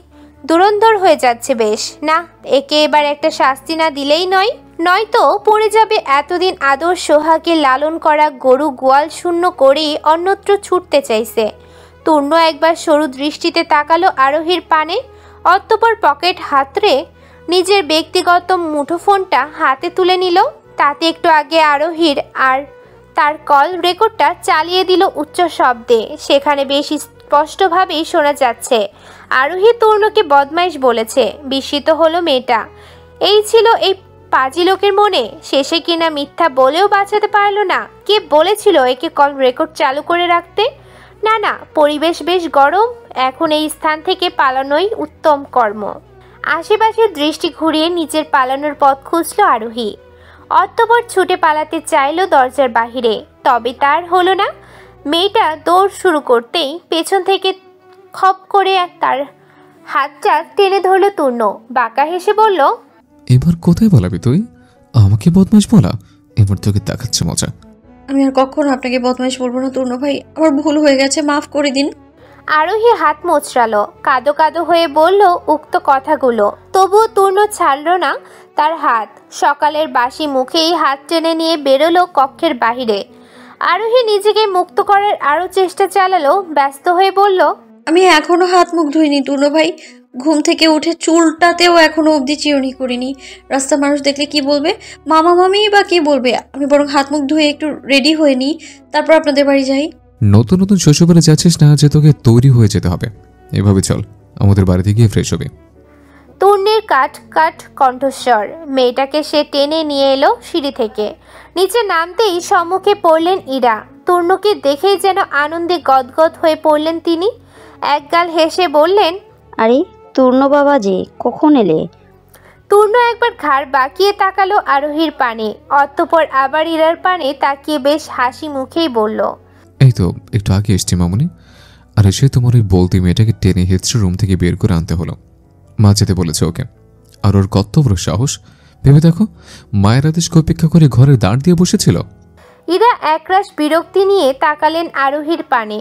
দুরন্ধর হয়ে যাচ্ছে বেশ। না, একে এবার একটা শাস্তি না দিলেই নয়। নয়তো পড়ে যাবে এতদিন আদর সোহাগে লালন করা গরু গোয়াল শূন্য করেই অন্যত্র ছুটতে চাইছে। তূর্ণ একবার সরু দৃষ্টিতে তাকালো আরোহীর পানে, অতঃপর পকেট হাতড়ে নিজের ব্যক্তিগত মুঠোফোনটা হাতে তুলে নিল। তাতে একটু আগে আরোহীর আর তার কল রেকর্ডটা চালিয়ে দিল উচ্চ শব্দে। সেখানে বেশ স্পষ্টভাবেই শোনা যাচ্ছে আরোহী তূর্ণকে বদমাইশ বলেছে। বিস্মিত হলো মেয়েটা। এই ছিল এই পাজি লোকের মনে। শেষে কিনা মিথ্যা বলেও বাঁচাতে পারলো না। কে বলেছিল একে কল রেকর্ড চালু করে রাখতে? না না, পরিবেশ বেশ গরম, এখন এই স্থান থেকে পালানোই উত্তম কর্ম। আশেপাশের দৃষ্টি ঘুরিয়ে নিজের পালানোর পথ খুঁজল আরোহী। অতঃপর ছুটে পালাতে চাইল দরজার বাহিরে, তবে তার হলো না। মেয়েটা দৌড় শুরু করতেই পেছন থেকে খপ করে তার হাতটা টেনে ধরল তূর্ণ। বাঁকা হেসে বলল, এবার কোথায় বলাবি তুই? আমাকে বদমাশ বলা? এবার তোকে দেখাচ্ছে মজা। আমি আর কখনো আপনাকে বদমাইশ বলবো না তূর্ণ ভাই, আমার ভুল হয়ে গেছে, মাফ করে দিন। আরোহী হাত মোচড়ালো, কাদো কাদো হয়ে বলল উক্ত কথাগুলো। তবুও তূর্ণ ছাড়ল না তার হাত। সকালের বাসি মুখেই হাত টেনে নিয়ে বেরোলো কক্ষের বাহিরে। আরোহী নিজেকে মুক্ত করার আরো চেষ্টা চালালো, ব্যস্ত হয়ে বলল, আমি এখনো হাত মুখ ধুইনি তূর্ণ ভাই, ঘুম থেকে উঠে চুলটাতেও এখনো অবধি চিরুনি করিনি। রাস্তা মানুষ দেখলে কি বলবে, মামা মামি বা কি বলবে? আমি বরং হাত মুখ ধুয়ে একটু রেডি হয়ে নিই, তারপর আপনাদের বাড়ি যাই। নতুন নতুন শ্বশুরবাড়ি যাচ্ছিস না যে তোকে তৈরি হয়ে যেতে হবে? এভাবে চল, আমাদের বাড়িতে গিয়ে ফ্রেশ হবে। তূর্ণের কাট কাট কণ্ঠস্বর। মেয়েটাকে সে টেনে নিয়ে এলো সিঁড়ি থেকে। নিচে নামতেই সম্মুখে পড়লেন ইরা। তূর্ণকে দেখেই যেন আনন্দে গদগদ হয়ে পড়লেন তিনি। একগাল হেসে বললেন, আরে তূর্ণ বাবা যে, কখন এলে? তূর্ণ একবার ঘাড় বাঁকিয়ে তাকালো আরোহীর পানে, অতঃপর আবার ইরার পানে তাকিয়ে বেশ হাসি মুখেই বলল, এই তো একটু আগে এসছি মামুনি। আর এসে তোমার ওই বলতি মেয়েটাকে টেনে হেঁচড়ে রুম থেকে বের করে আনতে হলো। মা যেতে বলেছে ওকে। আর ওর কত বড় সাহস ভেবে দেখো, মায়ের আদেশকে উপেক্ষা করে ঘরের দাঁড় দিয়ে বসেছিল। ইরা একরাশ বিরক্তি নিয়ে তাকালেন আরোহীর পানে।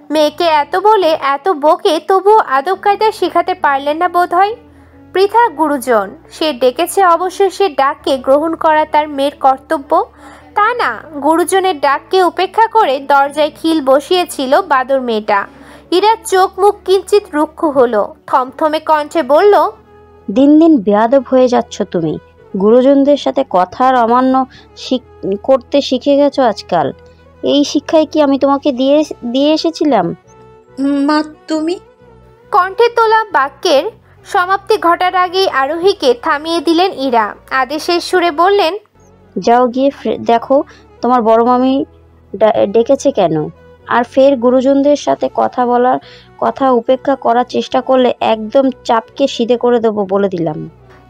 মেয়েকে এত বলে এত বকে তবুও আদব কায়দা শেখাতে পারলেন না বোধ হয়। পৃথা গুরুজন, সে ডেকেছে, অবশ্যই সে ডাককে গ্রহণ করা তার মেয়ের কর্তব্য। তা না, গুরুজনের ডাককে উপেক্ষা করে দরজায় খিল বসিয়েছিল বাদর মেয়েটা। ইরার চোখ মুখ কিঞ্চিত রুক্ষ হলো। থমথমে কণ্ঠে বলল, দিন দিন বেয়াদব হয়ে যাচ্ছ তুমি। গুরুজনদের সাথে কথার অমান্য করতে শিখে গেছো আজকাল। এই শিক্ষায় কি আমি তোমাকে দিয়ে এসেছিলাম? মা তুমি। কণ্ঠে তোলা বাক্যের সমাপ্তি ঘটার আগেই আরোহীকে থামিয়ে দিলেন ইরা। আদেশের সুরে বললেন, যাও গিয়ে দেখো তোমার বড় মামি ডেকেছে কেন। আর ফের গুরুজনদের সাথে কথা উপেক্ষা করার চেষ্টা করলে একদম চাপকে সিধে করে দেবো বলে দিলাম।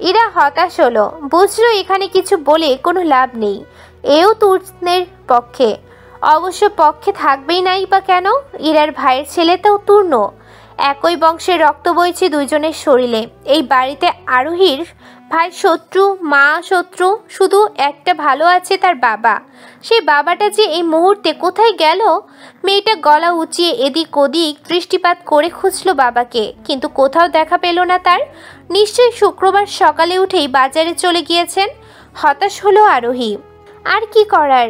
ইরা হতাশ হলো, বুঝলো এখানে কিছু বলে কোনো লাভ নেই। এও তূর্ণের পক্ষে, অবশ্য পক্ষে থাকবেই নাই বা কেন। ইরার ভাইয়ের ছেলে তো তূর্ণ, একই বংশের রক্ত বইছে দুইজনের শরীরে। এই বাড়িতে আরোহীর ভাই শত্রু, মা শত্রু, শুধু একটা ভালো আছে তার বাবা। সেই বাবাটা যে এই মুহূর্তে কোথায় গেল? মেয়েটা গলা উঁচিয়ে এদিক ওদিক দৃষ্টিপাত করে খুঁজল বাবাকে, কিন্তু কোথাও দেখা পেল না তার। নিশ্চয়ই শুক্রবার সকালে উঠেই বাজারে চলে গিয়েছেন। হতাশ হলো আরোহী। আর কি করার,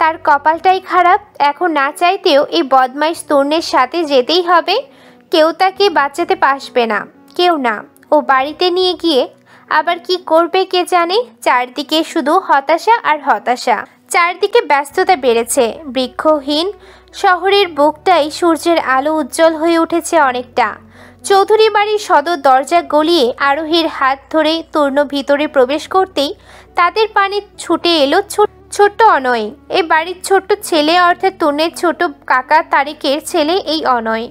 তার কপালটাই খারাপ। এখন না চাইতেও এই বদমাইশ তরুণের সাথে যেতেই হবে। কেউ তাকে বাঁচাতে পারবে না, কেউ না। ও বাড়িতে নিয়ে গিয়ে আবার কি করবে কে জানে। চারদিকে শুধু হতাশা আর হতাশা। চারদিকে ব্যস্ততা বেড়েছে। বৃক্ষহীন শহরের বুকটাই সূর্যের আলো উজ্জ্বল হয়ে উঠেছে অনেকটা। চৌধুরী বাড়ির সদর দরজা গলিয়ে আরোহীর হাত ধরে তরুণ ভিতরে প্রবেশ করতেই তাদের পানে ছুটে এলো ছোট্ট অনয়। এই বাড়ির ছোট্ট ছেলে, অর্থাৎ তরুণের ছোট কাকা তারিকের ছেলে এই অনয়।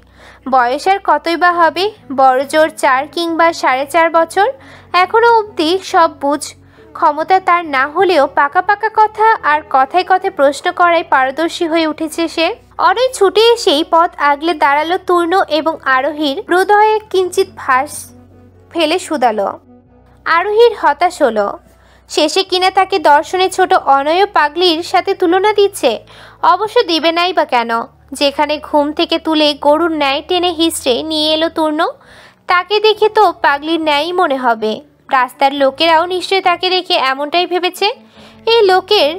বয়স আর কতই বা হবে, বড় জোর 4 কিংবা 4.5 বছর। এখনো অবধি সব বুঝ ক্ষমতা তার না হলেও পাকা পাকা কথা আর কথায় কথায় প্রশ্ন করায় পারদর্শী হয়ে উঠেছে সে। অনয় ছুটে এসেই পথ আগলে দাঁড়ালো তূর্ণ এবং আরোহীর হৃদয়ে কিঞ্চিত ভাস ফেলে শুধালো। আরোহীর হতাশ হলো, শেষে কিনা তাকে দর্শনে ছোট অনয় পাগলির সাথে তুলনা দিচ্ছে। অবশ্য দিবে নাই বা কেন, যেখানে ঘুম থেকে তুলে গরুর ন্যায় টেনে হিঁচড়ে নিয়ে এলো তূর্ণ। তাকে দেখে তো পাগলির ন্যায়ই মনে হবে। রাস্তার লোকেরাও নিশ্চয়ই তাকে দেখে এমনটাই ভেবেছে। এই লোকের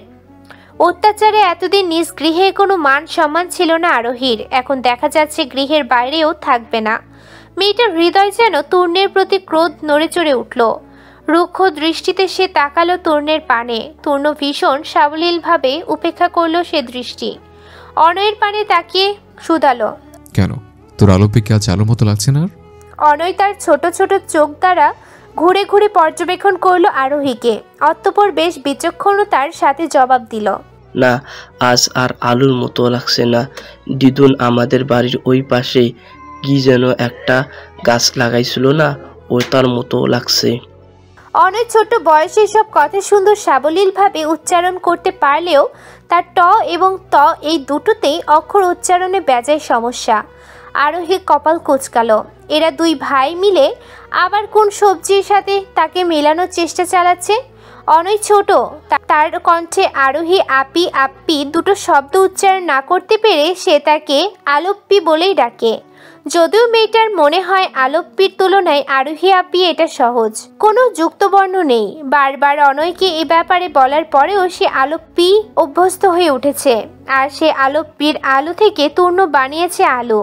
অত্যাচারে এতদিন নিজ গৃহে কোনো মান সম্মান ছিল না আরোহীর। এখন দেখা যাচ্ছে গৃহের বাইরেও থাকবে না। মেয়েটার হৃদয় যেন তূর্ণের প্রতি ক্রোধ নড়ে চড়ে উঠল। রুক্ষ দৃষ্টিতে সে তাকালো তূর্ণের পানে। তূর্ণ ভীষণ সাবলীলভাবে উপেক্ষা করলো সে দৃষ্টি। অনয়ের পানে তাকিয়ে শুধালো, কেন তোর আলোপিকে আজ আলোর মতো লাগছে না? অনয় তার ছোট ছোট চোখ দ্বারা ঘুরে ঘুরে পর্যবেক্ষণ করলো আরোহীকে। অতঃপর বেশ বিচক্ষণতার সাথে জবাব দিল, না, আজ আর আলুর মতো লাগছে না। দিদুন আমাদের বাড়ির ওই পাশে কি যেন একটা গাছ লাগাইছিল না, ওটার মতো লাগছে। অনেক ছোট বয়সে সব কথা সুন্দর সাবলীলভাবে উচ্চারণ করতে পারলেও তার ট এবং ত এই দুটোতেই অক্ষর উচ্চারণে বেজায় সমস্যা। আরোহী কপাল কুঁচকালো। এরা দুই ভাই মিলে আবার কোন সবজির সাথে তাকে মেলানোর চেষ্টা চালাচ্ছে। অনেক ছোট, তার কণ্ঠে আরোহী আপি আপ্পি দুটো শব্দ উচ্চারণ না করতে পেরে সে তাকে আলোপ্পি বলেই ডাকে। যদিও মেয়েটার মনে হয় আলোপ্পির তুলনায় আরোহী আপি এটা সহজ, কোনো যুক্তবর্ণ নেই। বারবার অনয়কে এ ব্যাপারে বলার পরেও সে আলোপ্পি অভ্যস্ত হয়ে উঠেছে। আর সে আলোপ্পির আলু থেকে তূর্ণ বানিয়েছে আলু।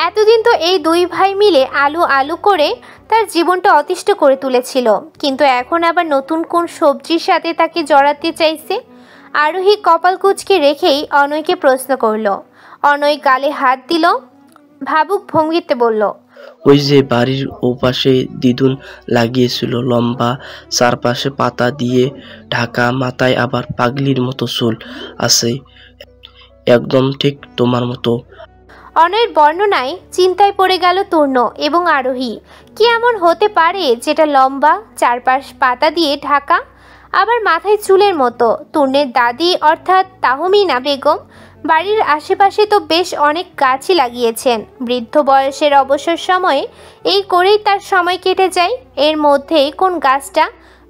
এতদিন তো এই দুই ভাই মিলে আলু আলু করে তার জীবনটা অতিষ্ঠ করে তুলেছিল, কিন্তু এখন আবার নতুন কোন সবজির সাথে তাকে জড়াতে চাইছে। আরোহী কপাল কুঁচকে রেখেই অনয়কে প্রশ্ন করল। অনয় গালে হাত দিল, ভাবুক ভঙ্গিতে বলল, ওই যে বাড়ির ওপাশে দিদুন লাগিয়েছিল, লম্বা চারপাশে পাতা দিয়ে ঢাকা, মাথায় আবার পাগলির মতো চুল আছে, একদম ঠিক তোমার মতো। অনয়ের বর্ণনায় চিন্তায় পড়ে গেল তূর্ণ এবং আরোহী। কি এমন হতে পারে যেটা লম্বা, চারপাশ পাতা দিয়ে ঢাকা, আবার মাথায় চুলের মতো? তূর্ণের দাদি অর্থাৎ তাহমিনা বেগম বাড়ির আশেপাশে তো বেশ অনেক গাছই লাগিয়েছেন। বৃদ্ধ বয়সের অবসর সময়ে এই করেই তার সময় কেটে যায়। এর মধ্যেই কোন গাছটা?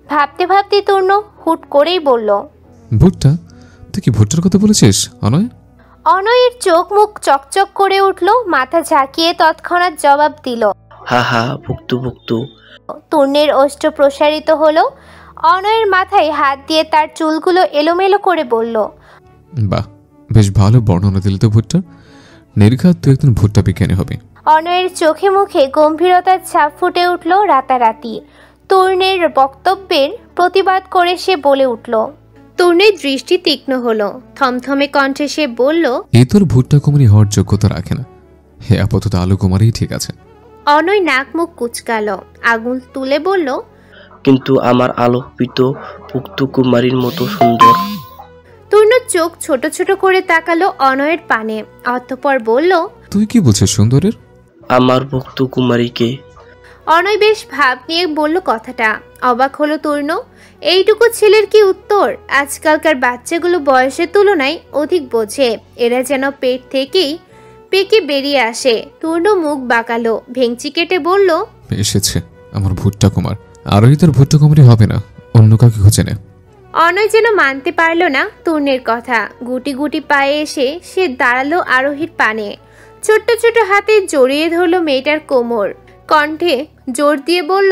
ভাবতে ভাবতে তূর্ণ হুট করেই বলল, ভুট্টা। তুই কি ভুট্টার কথা বলেছিস অনয়? অনয়ের চোখ মুখ চকচক করে উঠল, মাথা ঝাঁকিয়ে তৎক্ষণাৎ জবাব দিল, হা হা, ভুক্তু ভুক্তু। তূর্ণের ওষ্ঠ প্রসারিত হলো। অনয়ের মাথায় হাত দিয়ে তার চুলগুলো এলোমেলো করে বলল, বাহ, বেশ ভালো বর্ণনা দিল তো ভুট্টার। নির্ঘাত তুই একদিন ভুট্টা বিজ্ঞানী হবে। অনয়ের চোখে মুখে গম্ভীরতার ছাপ ফুটে উঠল রাতারাতি। তরুণের বক্তব্যের প্রতিবাদ করে সে বলে উঠল। তরুণের দৃষ্টি তীক্ষ্ণ হলো, থমথমে কণ্ঠে সে বলল, এই তোর ভুট্টা কুমারী হওয়ার যোগ্যতা রাখে না। হে, আপাতত আলু কুমারী ঠিক আছে। অনয় নাক মুখ কুচকাল, আঙুল তুলে বলল, কিন্তু আমার আলোকিত পুক্ত কুমারীর মতো সুন্দর। তরুণ চোখ ছোট ছোট করে তাকালো অনয়ের পানে, অতঃপর বলল, তুই কি বলছিস সুন্দরের? আমার ভক্ত কুমারীকে। অনয় বেশ ভাব নিয়ে বলল কথাটা। অবাক হলো তরুণ, এইটুকু ছেলের কি উত্তর? আজকালকার বাচ্চাগুলো বয়সের তুলনায় অধিক বোঝে, এরা যেন পেট থেকেই পেকে বেরিয়ে আসে। তরুণ মুখ বাঁকালো, ভেঙচি কেটে বলল, এসেছে আমার ভুট্টা কুমার। আরোহী তোর ভুট্টা কুমারী হবে না, অন্য কাউকে খুঁজে নে। অনয় যেন মানতে পারল না তরুণের কথা। গুটি গুটি পায়ে এসে সে দাঁড়ালো আরোহীর পানে, ছোট্ট ছোট হাতে জড়িয়ে ধরল মেয়েটার কোমর, কণ্ঠে জোর দিয়ে বলল,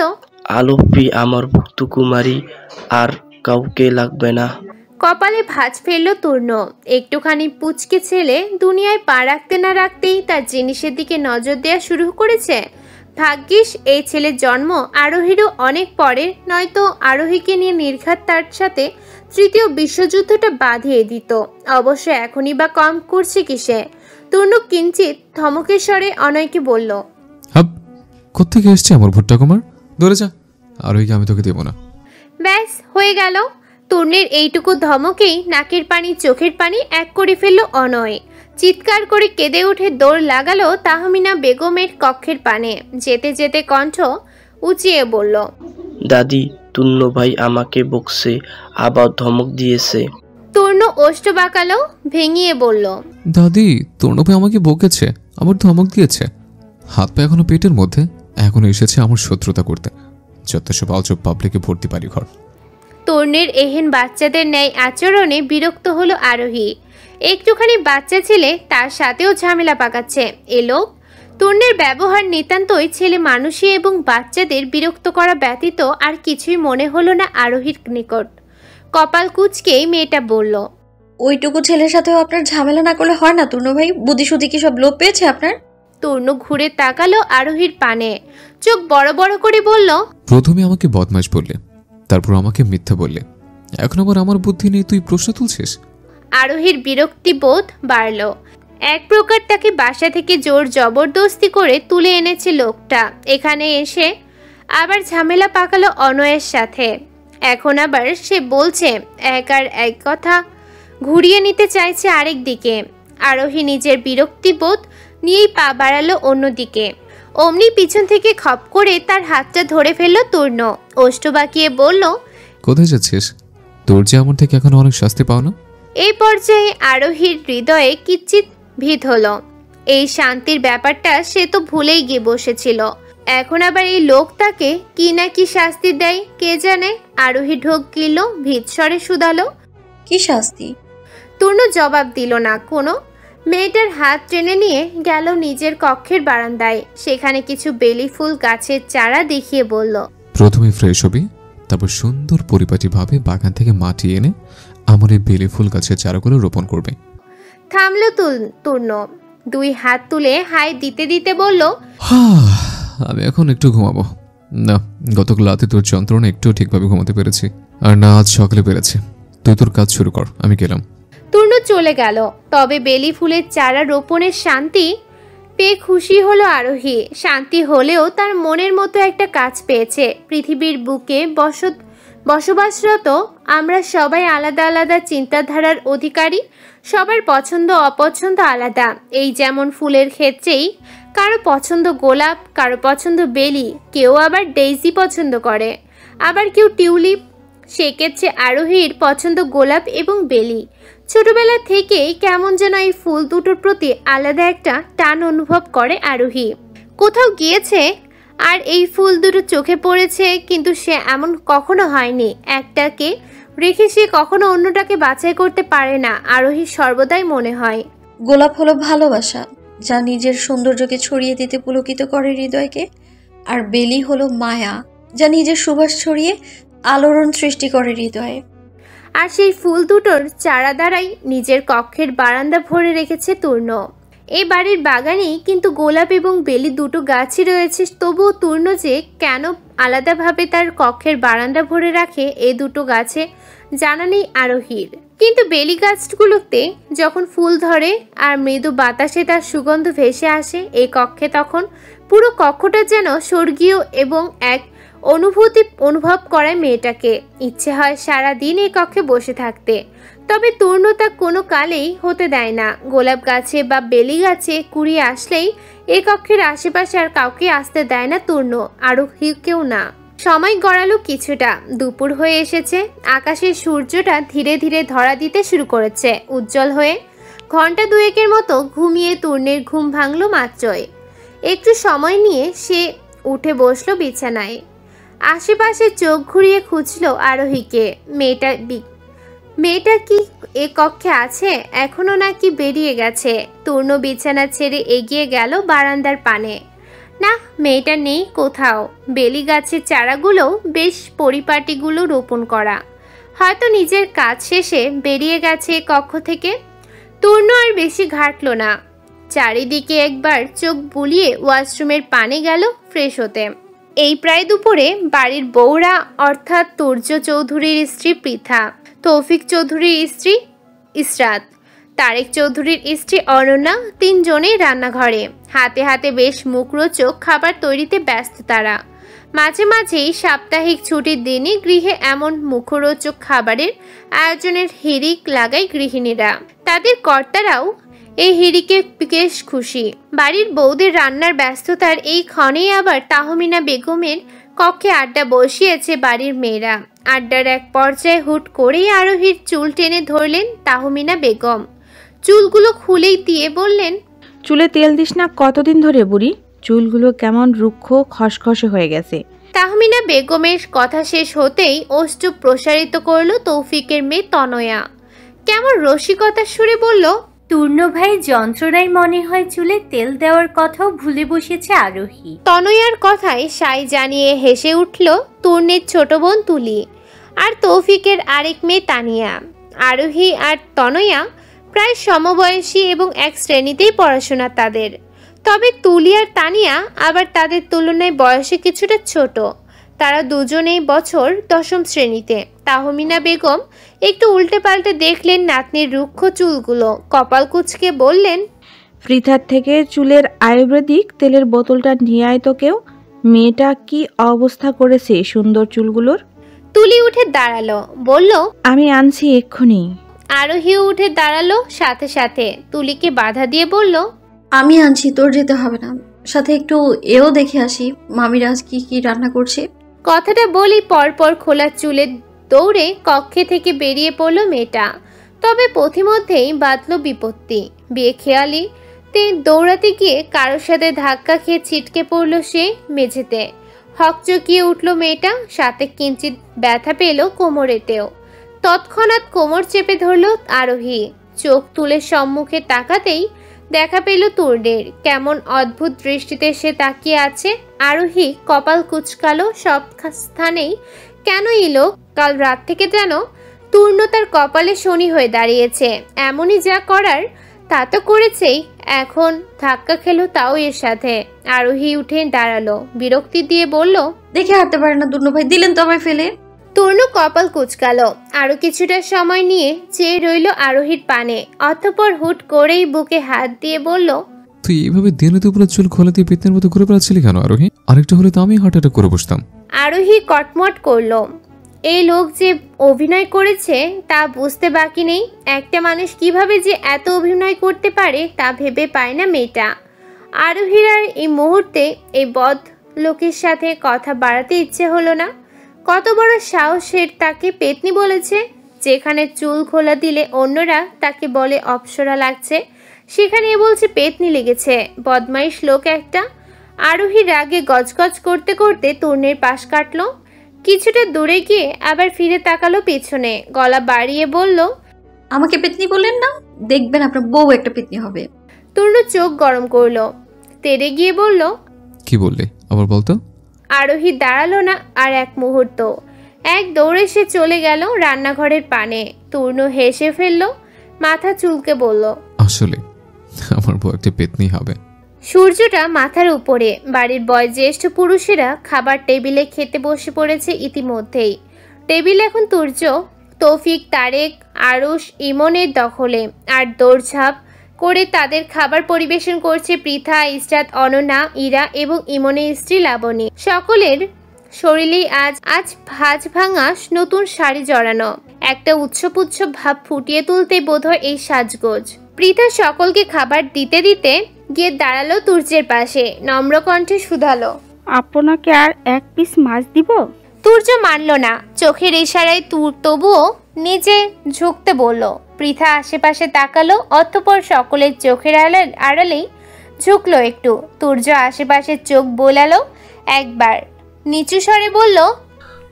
আলোপ্রি আমার ভক্ত কুমারী, আর কাউকে লাগবে না। কপালে ভাঁজ ফেলল তূর্ণ। একটুখানি পুচকে ছেলে দুনিয়ায় পা রাখতে না রাখতেই তার জিনিসের দিকে নজর দেওয়া শুরু করেছে। ভাগ্যিস এই ছেলের জন্ম আরোহীরও অনেক পরে, নয়তো আরোহীকে নিয়ে নির্ঘাত তার সাথে তৃতীয় বিশ্বযুদ্ধটা বাঁধিয়ে দিত। অবশ্য এখনই বা কম করছে কিসে। তূর্ণ কিঞ্চিত ধমকের স্বরে অনয়কে বলল, হাব, কোত্থেকে এসছে আমার ভুট্টা কুমার? ধরে যা, আরোহীকে আমি তোকে দেব না। ব্যাস হয়ে গেল। তূর্ণের এইটুকু ধমকেই নাকের পানি চোখের পানি এক করে ফেলল অনয়। চিৎকার করে কেঁদে উঠে দৌড় লাগালো তাহমিনা বেগমের কক্ষের পানে। যেতে যেতে কণ্ঠ উঁচিয়ে বলল, দাদি, তুন্ন ভাই আমাকে বকছে, আবার ধমক দিয়েছে। তূর্ণ ওষ্ঠ বাঁকালো, ভেঙিয়ে বলল, দাদি, তোর ভাই আমাকে বকেছে, আবার ধমক দিয়েছে। হাত পা এখনো পেটের মধ্যে, এখনো এসেছে আমার শত্রুতা করতে। যত সব আজব পাবলিকে ভর্তি পারি ঘর। তরুণের এহেন বাচ্চাদের ন্যায় আচরণে বিরক্ত হলো আরোহী। একটুখানি বাচ্চা ছেলে, তার সাথেও ঝামেলা পাকাচ্ছে এ লোক। তরুণের ব্যবহার নিতান্তই ছেলে মানুষই এবং বাচ্চাদের বিরক্ত করা ব্যতীত আর কিছুই মনে হলো না আরোহীর নিকট। কপাল কুঁচকেই মেয়েটা বলল, ওইটুকু ছেলের সাথেও আপনার ঝামেলা না করলে হয় না তূর্ণ ভাই? বুদ্ধিশুদ্ধি কি সব লোপ পেয়েছে আপনার? তরুণ ঘুরে তাকালো আরোহীর পানে, চোখ বড় বড় করে বলল, প্রথমে আমাকে বদমাইশ বললে, তারপর আমাকে মিথ্যা বললে, এখন আবার আমার বুদ্ধি নেই তুই প্রশ্ন তুলছিস। আরোহীর বিরক্তি বোধ বাড়ল। এক প্রকার তাকে বাসা থেকে জোর জবরদস্তি করে তুলে এনেছে লোকটা। এখানে এসে আবার ঝামেলা পাকালো অনয়ের সাথে। এখন আবার সে বলছে এক আর এক কথা, ঘুরিয়ে নিতে চাইছে আরেক দিকে। আরোহী নিজের বিরক্তি বোধ নিয়েই পা বাড়ালো অন্যদিকে। অমনি পিছন থেকে খপ করে তার হাতটা ধরে ফেলল তূর্ণ। ওষ্ঠ বাঁকিয়ে বলল, কোথায় যাচ্ছিস? তোর যে আমার থেকে এখন অনেক শাস্তি পাও না? এই পর্যায়ে আরোহীর হৃদয়ে কিচ্ছিত ভীত হলো। এই শান্তির ব্যাপারটা সে তো ভুলেই গিয়ে বসেছিল। এখন আবার এই লোক তাকে কি না কি শাস্তি দেয় কে জানে। আরোহী ঢোক গিল, ভীত স্বরে শুধালো, কি শাস্তি? তূর্ণ জবাব দিল না কোনো। মেয়েটার হাত টেনে নিয়ে গেল নিজের কক্ষের বারান্দায়। সেখানে কিছু বেলি ফুল গাছের চারা দেখিয়ে বলল, প্রথমে ফ্রেশ হবি, তারপর সুন্দর পরিপাটিভাবে বাগান থেকে মাটি এনে আমার এই বেলি ফুল গাছের চারাগুলো রোপণ করবে। থামলো তূর্ণ, দুই হাত তুলে হাই দিতে দিতে বলল, আমি এখন একটু ঘুমাবো না। গতকাল রাতে তোর যন্ত্রণা একটু ঠিকভাবে ঘুমাতে পেরেছি, আর না আজ সকালে পেরেছি। তুই তোর কাজ শুরু কর, আমি গেলাম। তূর্ণ চলে গেল। তবে বেলি ফুলের চারা রোপণের শান্তি পেয়ে খুশি হলো আরোহী। শান্তি হলেও তার মনের মতো একটা কাজ পেয়েছে। পৃথিবীর বুকে বসবাসরত আমরা সবাই আলাদা আলাদা চিন্তাধারার অধিকারী। সবার পছন্দ অপছন্দ আলাদা। এই যেমন ফুলের ক্ষেত্রেই কারো পছন্দ গোলাপ, কারো পছন্দ বেলি, কেউ আবার ডেইজি পছন্দ করে, আবার কেউ টিউলিপ। সেক্ষেত্রে আরোহীর পছন্দ গোলাপ এবং বেলি। ছোটবেলা থেকেই কেমন যেন এই ফুল দুটোর প্রতি আলাদা একটা টান অনুভব করে আরোহী। কোথাও গিয়েছে আর এই ফুল দুটো চোখে পড়েছে, কিন্তু সে এমন কখনো হয়নি। একটাকে রেখে সে কখনো অন্যটাকে বাছাই করতে পারে না। আরোহীর সর্বদাই মনে হয় গোলাপ হলো ভালোবাসা, যা নিজের সৌন্দর্যকে ছড়িয়ে দিতে পুলকিত করে হৃদয়কে। আর বেলি হলো মায়া, যা নিজের সুবাস ছড়িয়ে আলোড়ন সৃষ্টি করে হৃদয়ে। আর সেই ফুল দুটোর চারা দ্বারাই নিজের কক্ষের বারান্দা ভরে রেখেছে তূর্ণ। এই বাড়ির বাগানেই কিন্তু গোলাপ এবং বেলি দুটো গাছই রয়েছে। তবুও তূর্ণ যে কেন আলাদাভাবে তার কক্ষের বারান্দা ভরে রাখে এই দুটো গাছে জানা নেই আরোহীর। কিন্তু বেলি গাছগুলোতে যখন ফুল ধরে আর মৃদু বাতাসে তার সুগন্ধ ভেসে আসে এই কক্ষে, তখন পুরো কক্ষটা যেন স্বর্গীয় এবং এক অনুভূতি অনুভব করায় মেয়েটাকে। ইচ্ছে হয় সারা দিন এই কক্ষে বসে থাকতে, তবে তূর্ণ তা কোনো কালেই হতে দেয় না। গোলাপ গাছে বা বেলি গাছে কুড়িয়ে আসলেই এই কক্ষের আশেপাশে আর কাউকে আসতে দেয় না তূর্ণ, আরোহীকেও না। সময় গড়ালো কিছুটা, দুপুর হয়ে এসেছে। আকাশের সূর্যটা ধীরে ধীরে ধরা দিতে শুরু করেছে উজ্জ্বল হয়ে। ঘন্টা দুয়েকের মতো ঘুমিয়ে তূর্ণের ঘুম ভাঙল মাত্রই। একটু সময় নিয়ে সে উঠে বসলো বিছানায়। আশেপাশে চোখ ঘুরিয়ে খুঁজল আরোহীকে। মেয়েটা কি এ কক্ষে আছে এখনো, নাকি বেরিয়ে গেছে? তূর্ণ বিছানা ছেড়ে এগিয়ে গেল বারান্দার পানে। না, মেয়েটা নেই কোথাও। বেলি গাছের চারাগুলো বেশ পরিপাটিগুলো রোপণ করা, হয়তো নিজের কাজ শেষে বেরিয়ে গেছে কক্ষ থেকে। তূর্ণ আর বেশি ঘাটল না, চারিদিকে একবার চোখ বুলিয়ে ওয়াশরুমের পানে গেল ফ্রেশ হতে। এই প্রায় দুপুরে বাড়ির বউরা অর্থাৎ তুর্য চৌধুরীর স্ত্রী পৃথা, তৌফিক চৌধুরীর স্ত্রী ইসরাত, তারেক চৌধুরীর স্ত্রী অনন্যা, তিনজনেই রান্নাঘরে হাতে হাতে বেশ মুখরোচক খাবার তৈরিতে ব্যস্ত তারা। মাঝে মাঝেই সাপ্তাহিক ছুটির দিনে গৃহে এমন মুখরোচক খাবারের আয়োজনের হিড়িক লাগায় গৃহিণীরা। তাদের কর্তারাও এই হিড়িকে বেশ খুশি। বাড়ির বউদের রান্নার ব্যস্ততার এই ক্ষণেই আবার তাহমিনা বেগমের কক্ষে আড্ডা বসিয়েছে বাড়ির মেয়েরা। আড্ডার এক পর্যায়ে হুট করেই আরোহীর চুল টেনে ধরলেন তাহমিনা বেগম। চুলগুলো খুলেই দিয়ে বললেন, চুলে তেল দিস না কতদিন ধরে বুড়ি, চুলগুলো কেমন রুক্ষ খসখসে হয়ে গেছে। তাহমিনা বেগমের কথা শেষ হতেই ওষ্ঠ প্রসারিত করলো তৌফিকের মেয়ে তনয়া। কেমন রসিকতার সুরে বলল, তূর্ণ ভাই যন্ত্রণায় মনে হয় চুলে তেল দেওয়ার কথাও ভুলে বসেছে আরোহী। তনয়ার কথায় সাই জানিয়ে হেসে উঠল তূর্ণের ছোট বোন তুলি আর তৌফিকের আরেক মেয়ে তানিয়া। আরোহী আর তনয়া প্রায় সমবয়সী এবং এক শ্রেণীতেই পড়াশোনা তাদের। তবে তুলি আর তানিয়া আবার তাদের তুলনায় বয়সে কিছুটা ছোট। তারা দুজনেই বছর 10ম শ্রেণীতে। তাহমিনা বেগম একটু উল্টে পাল্টে দেখলেন নাতনির রুক্ষ চুলগুলো, কপাল কুঁচকে বললেন, ফ্রিথার থেকে চুলের আয়ুর্বেদিক তেলের বোতলটা নিয়ে আয় তো কেউ। মেয়েটা কি অবস্থা করেছে সুন্দর চুলগুলোর। তুলি উঠে দাঁড়ালো, বলল, আমি আনছি এক্ষুনি। আরোহীও উঠে দাঁড়ালো সাথে সাথে। তুলিকে বাধা দিয়ে বলল, আমি আনছি, তোর যেতে হবে না। সাথে একটু এও দেখে আসি মামিরা আজ কি কি রান্না করছে। কথাটা বলি পরপর খোলা চুলে দৌড়ে কক্ষে থেকে বেরিয়ে পড়ল মেয়েটা। তবে পথিমধ্যেই বাঁধল বিপত্তি। বেখেয়ালি তে দৌড়াতে গিয়ে কারোর সাথে ধাক্কা খেয়ে ছিটকে পড়ল সে মেঝেতে। হকচকিয়ে উঠল মেয়েটা, সাথে কিঞ্চিত ব্যথা পেল কোমরেতেও। তৎক্ষণাৎ কোমর চেপে ধরল আরোহী। চোখ তুলে সম্মুখে তাকাতেই দেখা পেল তূর্ণের। কেমন অদ্ভুত দৃষ্টিতে সে তাকিয়ে আছে। আরোহী কপাল কুচকালো, সব স্থানেই কেন এলো। কাল রাত থেকে যেন তূর্ণ তার কপালে শনি হয়ে দাঁড়িয়েছে। এমনই যা করার তা তো করেছেই, এখন ধাক্কা খেলো তাও এর সাথে। আরোহী উঠে দাঁড়ালো, বিরক্তি দিয়ে বলল, দেখে হাঁটতে পারে না তূর্ণ ভাই, দিলেন তো আমায় ফেলে। তূর্ণ কপাল কুচকালো, আরো কিছুটা সময় নিয়ে চেয়ে রইল আরোহীর পানে। অতঃপর হুট করেই বুকে হাত দিয়ে বলল, তুই এইভাবে দিনে দুপুরে চুল খোলা দিয়ে পেতনের মতো ঘুরে বেড়াচ্ছিলি কেন আরোহী? আরেকটা হলে তো আমি হার্ট অ্যাটাক করে বসতাম। আরোহী কটমট করলো। এই লোক যে অভিনয় করেছে তা বুঝতে বাকি নেই। একটা মানুষ কিভাবে যে এত অভিনয় করতে পারে তা ভেবে পায় না মেয়েটা। আরোহীর আর এই মুহূর্তে এই বদ লোকের সাথে কথা বাড়াতে ইচ্ছে হলো না। কত বড় সাহসের তাকে পেতনি বলেছে। যেখানে চুল খোলা দিলে অন্যরা তাকে বলে অপ্সরা লাগছে, সেখানে বলছে পেতনি লেগেছে। বদমাইশ লোক একটা। আরোহী রাগে গজগজ করতে করতে তূর্ণের পাশ কাটলো। কিছুটা দূরে গিয়ে আবার ফিরে তাকালো পেছনে, গলা বাড়িয়ে বলল, আমাকে পেতনি বললেন না, দেখবেন আপনার বউ একটা পেতনি হবে। তূর্ণ চোখ গরম করলো, তেড়ে গিয়ে বলল, কি বললে আবার বলতো? আরোহী দাঁড়ালো না আর এক মুহূর্ত। এক দৌড়ে সে চলে গেল রান্নাঘরের পানে। তূর্ণ হেসে ফেললো, মাথা চুলকে বলল, আসলে আমার বউ একটা পেতনি হবে। সূর্যটা মাথার উপরে। বাড়ির বয়োজ্যেষ্ঠ পুরুষেরা খাবার টেবিলে খেতে বসে পড়েছে ইতিমধ্যেই। টেবিল এখন তুর্য, তৌফিক, তারেক, আরুশ, ইমনের দখলে। আর দৌড়ঝাঁপ করে তাদের খাবার পরিবেশন করছে পৃথা, ইসরাত, অনন্যা, ইরা এবং ইমনের স্ত্রী লাবণী। সকলের শরীরেই আজ ভাঁজ ভাঙা নতুন শাড়ি জড়ানো। একটা উৎসব ভাব ফুটিয়ে তুলতে বোধহয় এই সাজগোজ। পৃথা সকলকে খাবার দিতে দিতে গিয়ে দাঁড়ালো তুর্যের পাশে, নম্র কণ্ঠে শুধালো, আপনাকে আর এক পিস মাছ দিব? তুর্য মানল না, চোখের ইশারায় তবুও নিজে ঝুঁকতে বলল। পৃথা আশেপাশে তাকালো, অতঃপর সকলের চোখের আড়ালেই ঝুঁকলো একটু। তুর্য আশেপাশে চোখ বোলালো একবার, নিচু স্বরে বলল,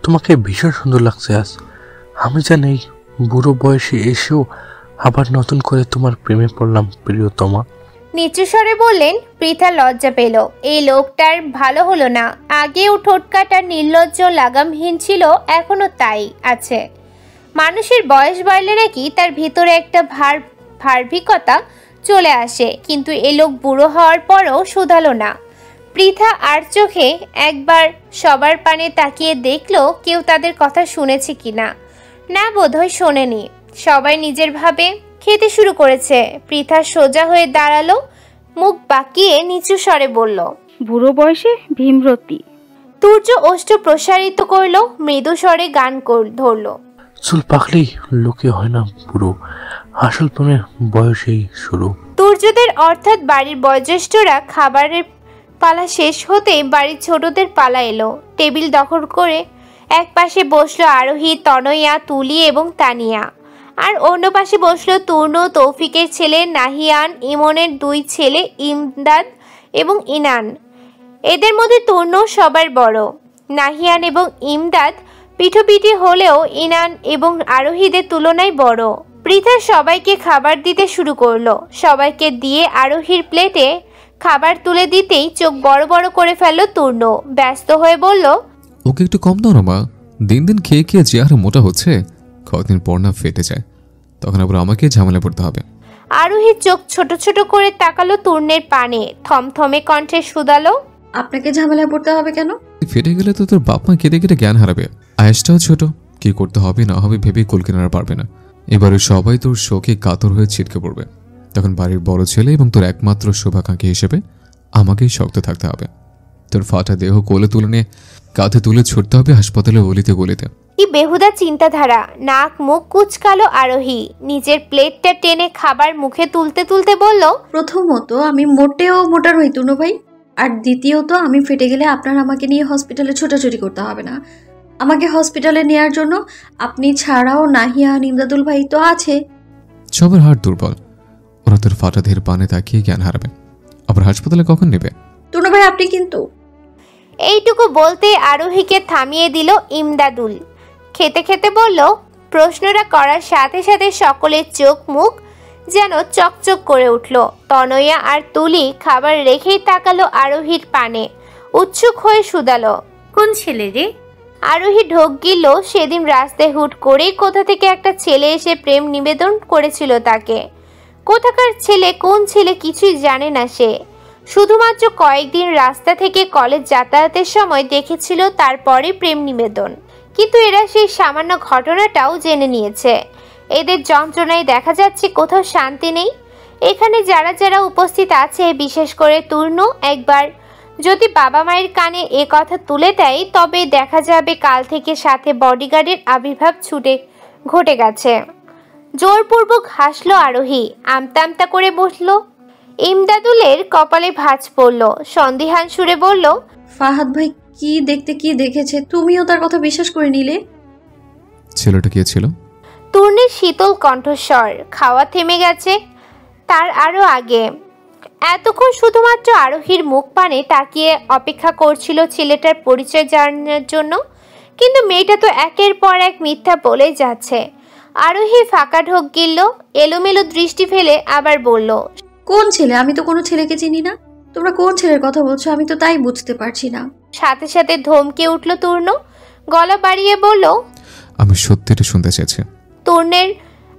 তোমাকে ভীষণ সুন্দর লাগছে আজ। আমি জানি বুড়ো বয়সে এসেও আবার নতুন করে তোমার প্রেমে পড়লাম প্রিয়তমা। নিচু স্বরে বললেন। পৃথা লজ্জা পেল, এই লোকটার ভালো হলো না। আগেও ঠোঁটকাটা নির্লজ্জ লাগামহীন ছিল, এখনো তাই আছে। মানুষের বয়স বাড়লে নাকি তার ভিতরে একটা ভার্ভিকতা চলে আসে, কিন্তু এ লোক বুড়ো হওয়ার পরও শুধালো না। পৃথা আর চোখে একবার সবার পানে তাকিয়ে দেখলো কেউ তাদের কথা শুনেছে কিনা। না, বোধহয় শোনেনি। সবাই নিজের ভাবে খেতে শুরু করেছে। পৃথা সোজা হয়ে দাঁড়ালো, মুখ বাঁকিয়ে নিচু স্বরে বলল, বুড়ো বয়সে ভীমরতি। তুর্য ওষ্ঠ প্রসারিত করলো, মৃদু স্বরে গান ধরলো, চুল পাকলেই লোকে হয় না বুড়ো, আসল প্রেমের বয়সেই শুরু। তুর্যদের অর্থাৎ বাড়ির বয়োজ্যেষ্ঠরা খাবারের পালা শেষ হতেই বাড়ির ছোটদের পালা এলো। টেবিল দখল করে এক পাশে বসলো আরোহী, তনয়া, তুলি এবং তানিয়া। আর অন্য পাশে বসলো তূর্ণ, তৌফিকের ছেলে নাহিয়ান, ইমনের দুই ছেলে ইমদাদ এবং ইনান। এদের মধ্যে তূর্ণ সবার বড়। নাহিয়ান এবং ইমদাদ পিঠোপিঠি হলেও ইনান এবং আরোহীদের তুলনায় বড়। পৃথা সবাইকে খাবার দিতে শুরু করলো। সবাইকে দিয়ে আরোহীর প্লেটে খাবার তুলে দিতেই চোখ বড় বড় করে ফেললো তূর্ণ। ব্যস্ত হয়ে বলল, ওকে একটু কম দাও না মা, দিন দিন খেয়ে খেয়ে যে আরো মোটা হচ্ছে, কয়েকদিন পর না ফেটে যায়, তখন আবার আমাকে ঝামেলা পড়তে হবে। আরোহীর চোখ ছোট ছোট করে তাকালো তূর্ণের পানে, থমথমে কণ্ঠে শুধালো, আপনাকে ঝামেলায় পড়তে হবে কেন? ফেটে গেলে তো তোর বাপ মা কেটে কেটে জ্ঞান হারাবে। আয়েসটাও ছোট, কি করতে হবে না হবে ভেবে কুল কিনারা পারবে না। এবারে সবাই তোর শোকে কাতর হয়ে ছিটকে পড়বে। তখন বাড়ির বড় ছেলে এবং তোর একমাত্র শুভাকাঙ্ক্ষী হিসেবে আমাকেই শক্ত থাকতে হবে। তোর ফাটা দেহ কোলে তুলে নিয়ে কাঁধে তুলে ছুটতে হবে হাসপাতালে গলিতে গলিতে। কি বেহুদা চিন্তাধারা। নাক মুখ কুচকালো আরোহী। নিজের প্লেটটা টেনে খাবার মুখে তুলতে তুলতে বলল, প্রথমত আমি মোটেও মোটা নই তনু ভাই, আর দ্বিতীয়ত আমি ফেটে গেলে আপনার আমাকে নিয়ে হসপিটালে ছোটাছুটি করতে হবে না। আমাকে হসপিটালে নেয়ার জন্য আপনি ছাড়াও নাহিয়া, ইমদাদুল ভাই তো আছে। সবার হাড় দুর্বল, ওরা তোর ফাটা দেহের পানে তাকিয়ে জ্ঞান হারাবে। আবার হাসপাতালে কখন নেবে? তনু ভাই আপনি কিন্তু। এইটুকু বলতে আরোহীকে থামিয়ে দিল ইমদাদুল। খেতে খেতে বলল, প্রশ্নটা করার সাথে সাথে সকলের চোখ মুখ যেন চকচক করে উঠল। তনয়া আর তুলি খাবার রেখেই তাকালো আরোহীর পানে, উৎসুক হয়ে শুধালো, কোন ছেলে রে? আরোহী ঢোক গিল। সেদিন রাস্তায় হুট করেই কোথা থেকে একটা ছেলে এসে প্রেম নিবেদন করেছিল তাকে। কোথাকার ছেলে, কোন ছেলে কিছুই জানে না সে। শুধুমাত্র কয়েকদিন রাস্তা থেকে কলেজ যাতায়াতের সময় দেখেছিল, তারপরে প্রেম নিবেদন। কিন্তু এরা সেই সামান্য ঘটনাটাও জেনে নিয়েছে। এদের যন্ত্রণায় দেখা যাচ্ছে কোথাও শান্তি নেই। এখানে যারা যারা উপস্থিত আছে, বিশেষ করে তূর্ণ, একবার যদি বাবা মায়ের কানে এ কথা তুলে দেয়, তবে দেখা যাবে কাল থেকে সাথে বডিগার্ডের আবির্ভাব ঘটে গেছে। জোরপূর্বক হাসলো আরোহী, আমতা আমতা করে বসলো। ইমদাদুলের কপালে ভাঁজ পড়ল, সন্দিহান সুরে বলল, ফাহাদ ভাই কি দেখতে কি দেখেছে, তুমিও তার কথা বিশ্বাস করে নিলে? ছেলেটা কে ছিল? তূর্ণের শীতল কণ্ঠস্বর। খাওয়া থেমে গেছে তার আরো আগে। এতক্ষণ শুধুমাত্র আরোহীর মুখ পানে তাকিয়ে অপেক্ষা করছিল ছেলেটার পরিচয় জানার জন্য, কিন্তু মেয়েটা তো একের পর এক মিথ্যা বলে যাচ্ছে। আরোহী ফাঁকা ঢোক গিলল, এলোমেলো দৃষ্টি ফেলে আবার বলল, কোন ছেলে? আমি তো কোনো ছেলেকে চিনি না। তোমরা কোন ছেলের কথা বলছো আমি তো তাই বুঝতে পারছি না। সাথে সাথে ধমকে উঠল তূর্ণ, গলা বাড়িয়ে বলল, আমি সত্যিটা শুনতে চেয়েছি। তূর্ণের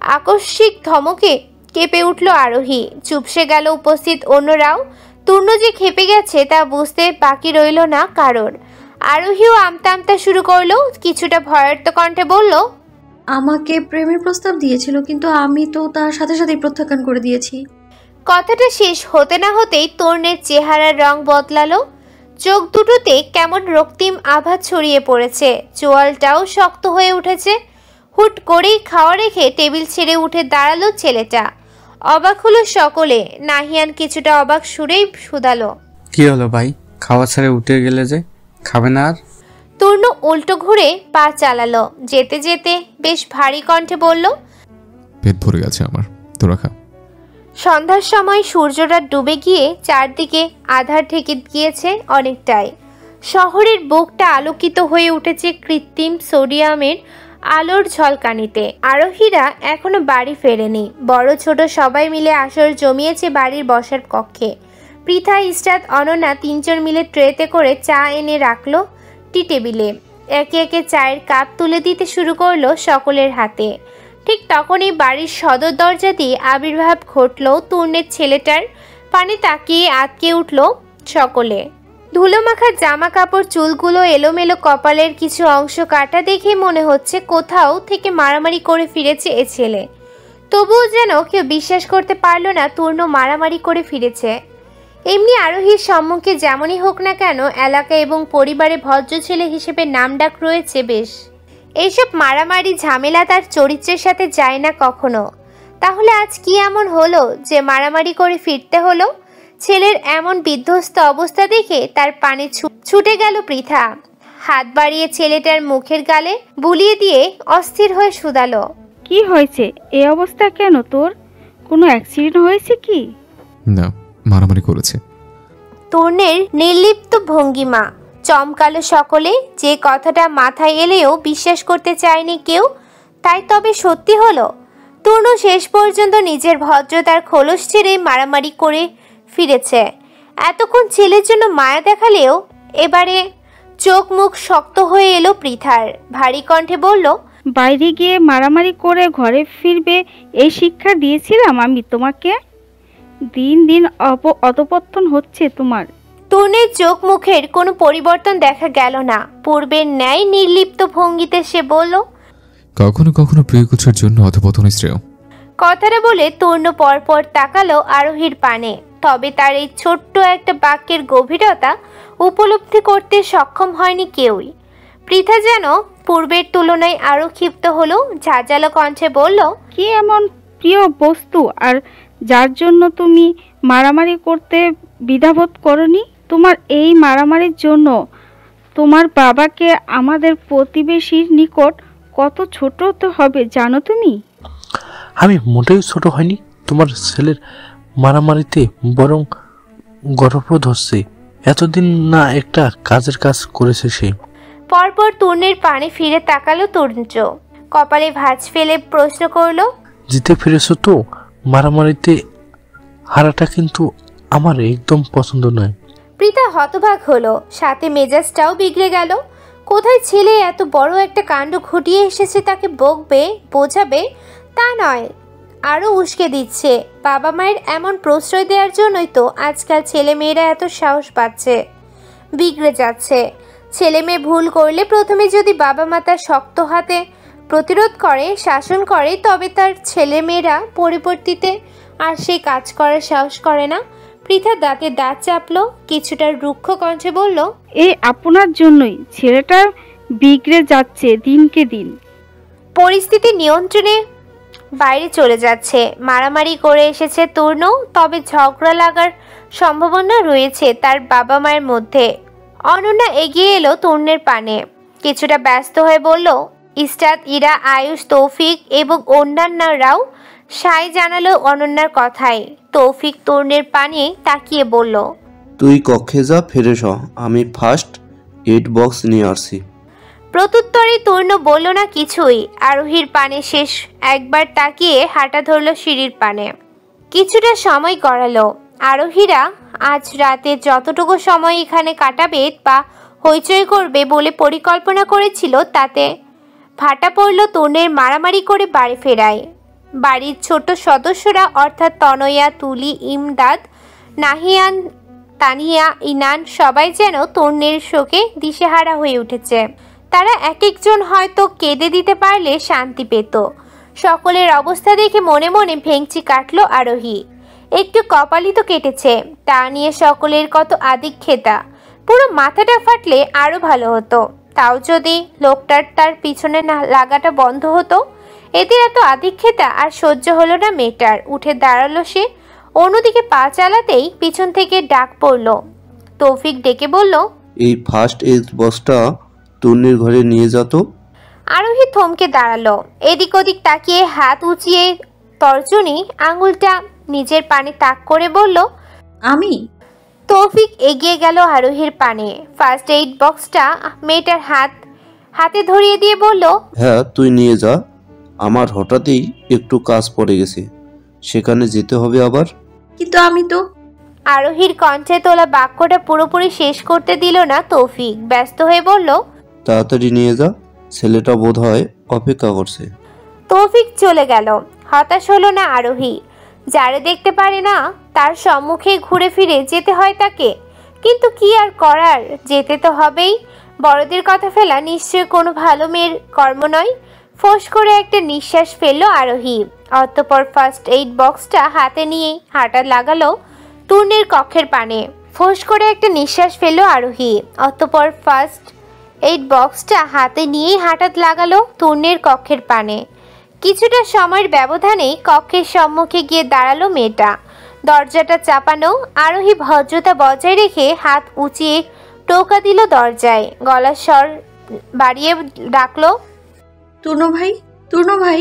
আকস্মিক ধমকে কেঁপে উঠল আরোহী। চুপসে গেল উপস্থিত অন্যরাও। তূর্ণ যে খেপে গেছে তা বুঝতে বাকি রইল না কারোর। আরোহীও আমতা আমতা শুরু করলো, কিছুটা ভয়ার্ত কণ্ঠে বলল, আমাকে প্রেমের প্রস্তাব দিয়েছিল, কিন্তু আমি তো তার সাথে সাথেই প্রত্যাখ্যান করে দিয়েছি। কথাটা শেষ হতে না হতেই তূর্ণের চেহারার রং বদলালো, চোখ দুটোতে কেমন রক্তিম আভা ছড়িয়ে পড়েছে, চোয়ালটাও শক্ত হয়ে উঠেছে। হুট করেই খাওয়া রেখে টেবিল ছেড়ে উঠে দাঁড়ালো ছেলেটা। অবাক হলো সকলে, নাহিয়ান কিছুটা অবাক সুরেই শুধালো, কি হলো ভাই, খাওয়া ছেড়ে উঠে গেলে যে, খাবে না আর? তূর্ণ উল্টো ঘুরে পা চালালো, যেতে যেতে বেশ ভারী কণ্ঠে বলল, পেট ভরে গেছে আমার, তোরা খা। সন্ধ্যার সময় সূর্যটা ডুবে গিয়ে চারদিকে আধার ঢেকে গিয়েছে অনেকটাই। শহরের বুকটা আলোকিত হয়ে উঠেছে কৃত্রিম সোডিয়ামের আলোর ঝলকানিতে। আরোহীরা এখনো বাড়ি ফেরেনি। বড় ছোট সবাই মিলে আসর জমিয়েছে বাড়ির বসার কক্ষে। পৃথা, ইস্টাত, অনন্যা তিনজন মিলে ট্রেতে করে চা এনে রাখলো টি টেবিলে। একে একে চায়ের কাপ তুলে দিতে শুরু করলো সকলের হাতে। ঠিক তখনই বাড়ির সদর দরজা দিয়ে আবির্ভাব ঘটল তূর্ণের ছেলেটার। পানে তাকিয়ে আটকে উঠল সকলে। ধুলোমাখা জামা কাপড়, চুলগুলো এলোমেলো, কপালের কিছু অংশ কাটা দেখে মনে হচ্ছে কোথাও থেকে মারামারি করে ফিরেছে এ ছেলে। তবুও যেন কেউ বিশ্বাস করতে পারল না তূর্ণ মারামারি করে ফিরেছে। এমনি আরোহীর সম্মুখে যেমনই হোক না কেন, এলাকা এবং পরিবারে ভদ্র ছেলে হিসেবে নামডাক রয়েছে বেশ। এইসব মারামারি ঝামেলা তার চরিত্রের সাথে যায় না কখনো। তাহলে আজ কি এমন হলো যে মারামারি করে ফিরতে হলো? ছেলের এমন বিধ্বস্ত অবস্থা দেখে তার পানে ছুটে গেল পৃথা। হাত বাড়িয়ে ছেলেটার মুখের গালে বুলিয়ে দিয়ে অস্থির হয়ে শুধালো, কি হয়েছে? এই অবস্থা কেন তোর? কোনো অ্যাক্সিডেন্ট হয়েছে কি? না, মারামারি করেছে। তূর্ণের নির্লিপ্ত ভঙ্গিমা চমকালো সকলে। যে কথাটা মাথায় এলেও বিশ্বাস করতে চায়নি কেউ, তাই তবে সত্যি হলো। তূর্ণ শেষ পর্যন্ত নিজের ভদ্রতার খোলস ছেড়ে মারামারি করে ফিরেছে। এতক্ষণ ছেলের জন্য মায়া দেখালেও এবারে চোখ মুখ শক্ত হয়ে এলো পৃথার। ভারী কণ্ঠে বলল, বাইরে গিয়ে মারামারি করে ঘরে ফিরবে এই শিক্ষা দিয়েছিলাম আমি তোমাকে? দিন দিন অধপতন হচ্ছে তোমার। তূর্ণের চোখ মুখের কোনো পরিবর্তন দেখা গেল না। পূর্বের ন্যায় নির্লিপ্ত ভঙ্গিতে সে বলল, কখনো কখনো প্রিয় কিছুর জন্য অধপতনই শ্রেয়। কথাটা বলে তূর্ণ পরপর তাকালো আরোহীর পানে। তবে তার এই ছোট্ট একটা বাক্যের গভীরতা উপলব্ধি করতে সক্ষম হয়নি কেউই। পৃথা যেন পূর্বের তুলনায় আরো ক্ষিপ্ত হলো, ঝাঁঝালো কণ্ঠে বলল, কি এমন প্রিয় বস্তু আর যার জন্য তুমি মারামারি করতে দ্বিধাবোধ করনি? তোমার এই মারামারির জন্য তোমার বাবাকে আমাদের প্রতিবেশীর নিকট কত ছোট হতে হবে জানো তুমি? আমি মোটেই ছোট হয়নি তোমার ছেলের মারামারিতে, বরং গর্ববোধ হচ্ছে। এতদিন না একটা কাজের কাজ করেছে সে। পরপর তূর্ণের পানে ফিরে তাকালো তরুঞ্চ, কপালে ভাঁজ ফেলে প্রশ্ন করলো, জিতে ফিরেছো তো? মারামারিতে হারাটা কিন্তু আমার একদম পছন্দ নয়। পৃথা হতবাক হলো, সাথে মেজাজটাও বিগড়ে গেল। কোথায় ছেলে এত বড় একটা কাণ্ড ঘটিয়ে এসেছে, তাকে বকবে বোঝাবে তা নয়, আরও উস্কে দিচ্ছে। বাবা মায়ের এমন প্রশ্রয় দেওয়ার জন্যই তো আজকাল ছেলে মেয়েরা এত সাহস পাচ্ছে, বিগড়ে যাচ্ছে। ছেলে মেয়ে ভুল করলে প্রথমে যদি বাবা মা তার শক্ত হাতে প্রতিরোধ করে, শাসন করে, তবে তার ছেলে মেয়েরা পরিবর্তিতে আর সেই কাজ করার সাহস করে না। পৃথা দাঁতে দাঁত চাপলো, কিছুটা রুক্ষ কণ্ঠে বলল, এই আপনার জন্যই ছেলেটা বিগড়ে যাচ্ছে দিনকে দিন। পরিস্থিতি নিয়ন্ত্রণে বাইরে চলে যাচ্ছে। মারামারি করে এসেছে তূর্ণ, তবে ঝগড়া লাগার সম্ভাবনা রয়েছে তার বাবা মায়ের মধ্যে। অনন্যা এগিয়ে এলো তূর্ণের পানে, কিছুটা ব্যস্ত হয়ে বলল, ইস্টাত, ইরা, আয়ুষ, তৌফিক এবং অন্যান্যরাও সায় জানালো অনন্যার কথায়। তৌফিক তূর্ণের পানে তাকিয়ে বলল, তুই কক্ষে যা, ফ্রেশ হ, আমি ফার্স্ট এইড বক্স নিয়ে আসছি। প্রত্যুত্তরে তূর্ণ বলল না কিছুই। আরোহীর পানে শেষ একবার তাকিয়ে হাঁটা ধরল সিঁড়ির পানে। কিছুটা সময় গড়ালো। আরোহীরা আজ রাতে যতটুকু সময় এখানে কাটাবে বা হইচই করবে বলে পরিকল্পনা করেছিল, তাতে ভাটা পড়ল তূর্ণের মারামারি করে বাড়ি ফেরায়। বাড়ির ছোট সদস্যরা অর্থাৎ তনয়া, তুলি, ইমদাদ, নাহিয়ান তানিয়া, ইনান সবাই যেন তন্নির শোকে দিশেহারা হয়ে উঠেছে। তারা এক একজন হয়তো কেঁদে দিতে পারলে শান্তি পেত। সকলের অবস্থা দেখে মনে মনে ভেঙচি কাটলো আরোহী। একটু কপালই তো কেটেছে, তা নিয়ে সকলের কত আদিক্ষেতা। পুরো মাথাটা ফাটলে আরো ভালো হতো। তাও যদি লোকটার তার পিছনে না লাগাটা বন্ধ হতো। এদের এত আদিক্ষেতা আর সহ্য হলো না মেয়েটার। উঠে দাঁড়ালো সে। অন্যদিকে পা চালাতেই পিছন থেকে ডাক পড়ল। তৌফিক ডেকে বলল, এই ফার্স্ট এড বক্সটা তন্নির ঘরে নিয়ে যেত। আরোহী থমকে দাঁড়ালো। এদিক ওদিক তাকিয়ে হাত উঁচিয়ে তর্জনী আঙুলটা নিজের পানে তাক করে বলল, আমি। তৌফিক এগিয়ে গেল আরোহীর পানে। ফার্স্ট এইড বক্সটা মেয়েটার হাতে ধরিয়ে দিয়ে বলল, হ্যাঁ তুই নিয়ে যা, আমার হঠাৎই একটু কাজ পড়ে গেছে, সেখানে যেতে হবে আবার। কিন্তু আমি তো। আরোহীর কণ্ঠে তোলা বাক্যটা পুরোপুরি শেষ করতে দিল না তৌফিক। ব্যস্ত হয়ে বলল, তাড়াতাড়ি নিয়ে যা, ছেলেটা বোধহয় অপেক্ষা করছে। তৌফিক চলে গেল। হতাশ হলো না আরোহী। যারা দেখতে পারে না তার সম্মুখে ঘুরে ফিরে যেতে হয় তাকে। কিন্তু কি আর করার, যেতে তো হবেই। বড়দের কথা ফেলা নিশ্চয় কোনো ভালো মেয়ের কর্ম নয়। ফোঁস করে একটা নিঃশ্বাস ফেললো আরোহী। অতঃপর ফার্স্ট এইড বক্সটা হাতে নিয়ে হাঁটা লাগালো তূর্ণের কক্ষের পানে। ফোঁস করে একটা নিঃশ্বাস ফেললো আরোহী। অতঃপর ফার্স্ট এইড বক্সটা হাতে নিয়েই হাঁটাত লাগালো তূর্ণের কক্ষের পানে। কিছুটা সময়ের ব্যবধানেই কক্ষের সম্মুখে গিয়ে দাঁড়ালো মেয়েটা। দরজাটা চাপানো। আরোহী ভদ্রতা বজায় রেখে হাত উঁচিয়ে টোকা দিল দরজায়। গলার স্বর বাড়িয়ে ডাকলো, তূর্ণ ভাই, তূর্ণ ভাই।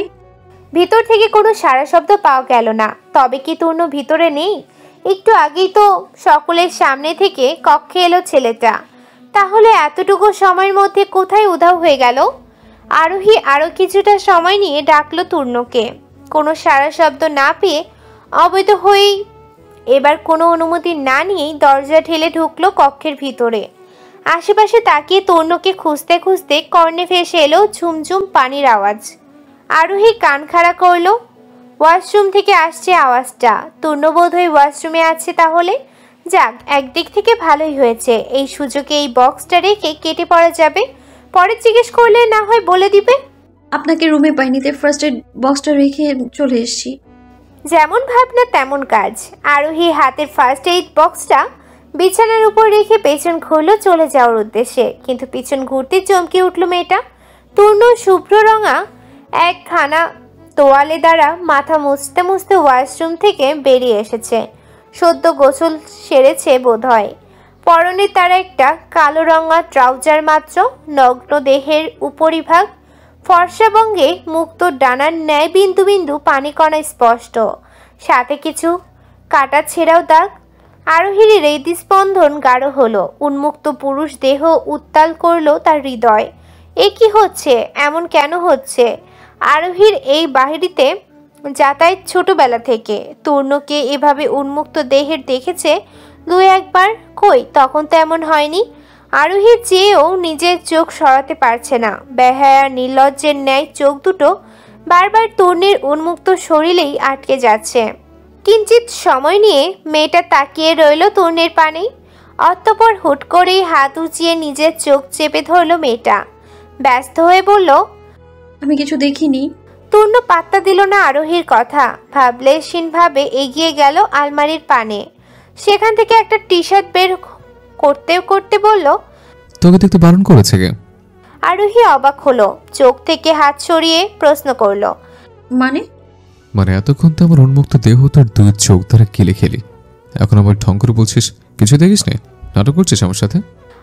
ভিতর থেকে কোনো সারা শব্দ পাওয়া গেল না। তবে কি তূর্ণ ভিতরে নেই? একটু আগেই তো সকলের সামনে থেকে কক্ষে এলো ছেলেটা। তাহলে এতটুকু সময়ের মধ্যে কোথায় উধাও হয়ে গেল? আরোহী আরও কিছুটা সময় নিয়ে ডাকলো তূর্ণকে। কোনো সারা শব্দ না পেয়ে অবৈধ হয়েই এবার কোনো অনুমতি না নিয়েই দরজা ঠেলে ঢুকলো কক্ষের ভিতরে। আশেপাশে তাকিয়ে তূর্ণকে খুঁজতে খুঁজতে কর্ণে ভেসে এলো ঝুমঝুম পানির আওয়াজ। আরোহী কান খাড়া করলো। ওয়াশরুম থেকে আসছে আওয়াজটা। তূর্ণ বোধহয় ওয়াশরুমে আছে তাহলে। যাক, একদিক থেকে ভালোই হয়েছে। এই সুযোগে এই বক্সটা রেখে কেটে পড়া যাবে। পরে জিজ্ঞেস করলে না হয় বলে দিবে। আপনাকে রুমে পাইনি, তাই ফার্স্ট এড বক্সটা রেখে চলে এসেছি। যেমন ভাবনা তেমন কাজ। আরোহী হাতের ফার্স্ট এইড বক্সটা বিছানার উপর রেখে পেছন ঘুরলো চলে যাওয়ার উদ্দেশ্যে। কিন্তু পিছন ঘুরতে চমকে উঠল মেয়েটা। তূর্ণ শুভ্র রঙা একখানা তোয়ালে দ্বারা মাথা মুছতে মুছতে ওয়াশরুম থেকে বেরিয়ে এসেছে। সদ্য গোসল সেরেছে বোধহয়। পরনে তার একটা কালো রঙা ট্রাউজার মাত্র। নগ্ন দেহের উপরিভাগ ফর্সা বঙ্গে মুক্ত ডানার ন্যায় বিন্দু বিন্দু পানিকণা স্পষ্ট। সাথে কিছু কাটা ছেঁড়াও দাগ। আরোহীর হৃদস্পন্দন গাঢ় হলো। উন্মুক্ত পুরুষ দেহ উত্তাল করলো তার হৃদয়। এ কি হচ্ছে? এমন কেন হচ্ছে? আরোহীর এই বাহিনীতে যাতায়াত ছোটবেলা থেকে। তূর্ণকে এভাবে উন্মুক্ত দেহের দেখেছে দু একবার। কই, তখন তো এমন হয়নি। আরোহী চেয়েও নিজের চোখ সরাতে পারছে না। বেহায়া নির্লজ্জের ন্যায় চোখ দুটো বারবার তূর্ণের উন্মুক্ত শরীরেই আটকে যাচ্ছে। কিঞ্চিত সময় নিয়ে মেয়েটা তাকিয়ে রইল তূর্ণের পানে। অতঃপর হুট করেই হাত উঁচিয়ে নিজের চোখ চেপে ধরল মেয়েটা। ব্যস্ত হয়ে বলল, আমি কিছু দেখিনি। তূর্ণ পাত্তা দিল না আরোহীর কথা। ভাবলেশীনভাবে এগিয়ে গেল আলমারির পানে। সেখান থেকে একটা টি শার্ট বের করতে করতে বলল, তোকে দেখতে বারণ করেছে কে? আরোহী অবাক হলো। চোখ থেকে হাত সরিয়ে প্রশ্ন করলো, মানে এতক্ষণ তো আমার উন্মুক্ত দেহ তোর দুই চোখ দ্বারা কেলে খেলি, এখন আবার ঢং করে বলছিস কিছু দেখিস নে? নাটক করছিস আমার সাথে?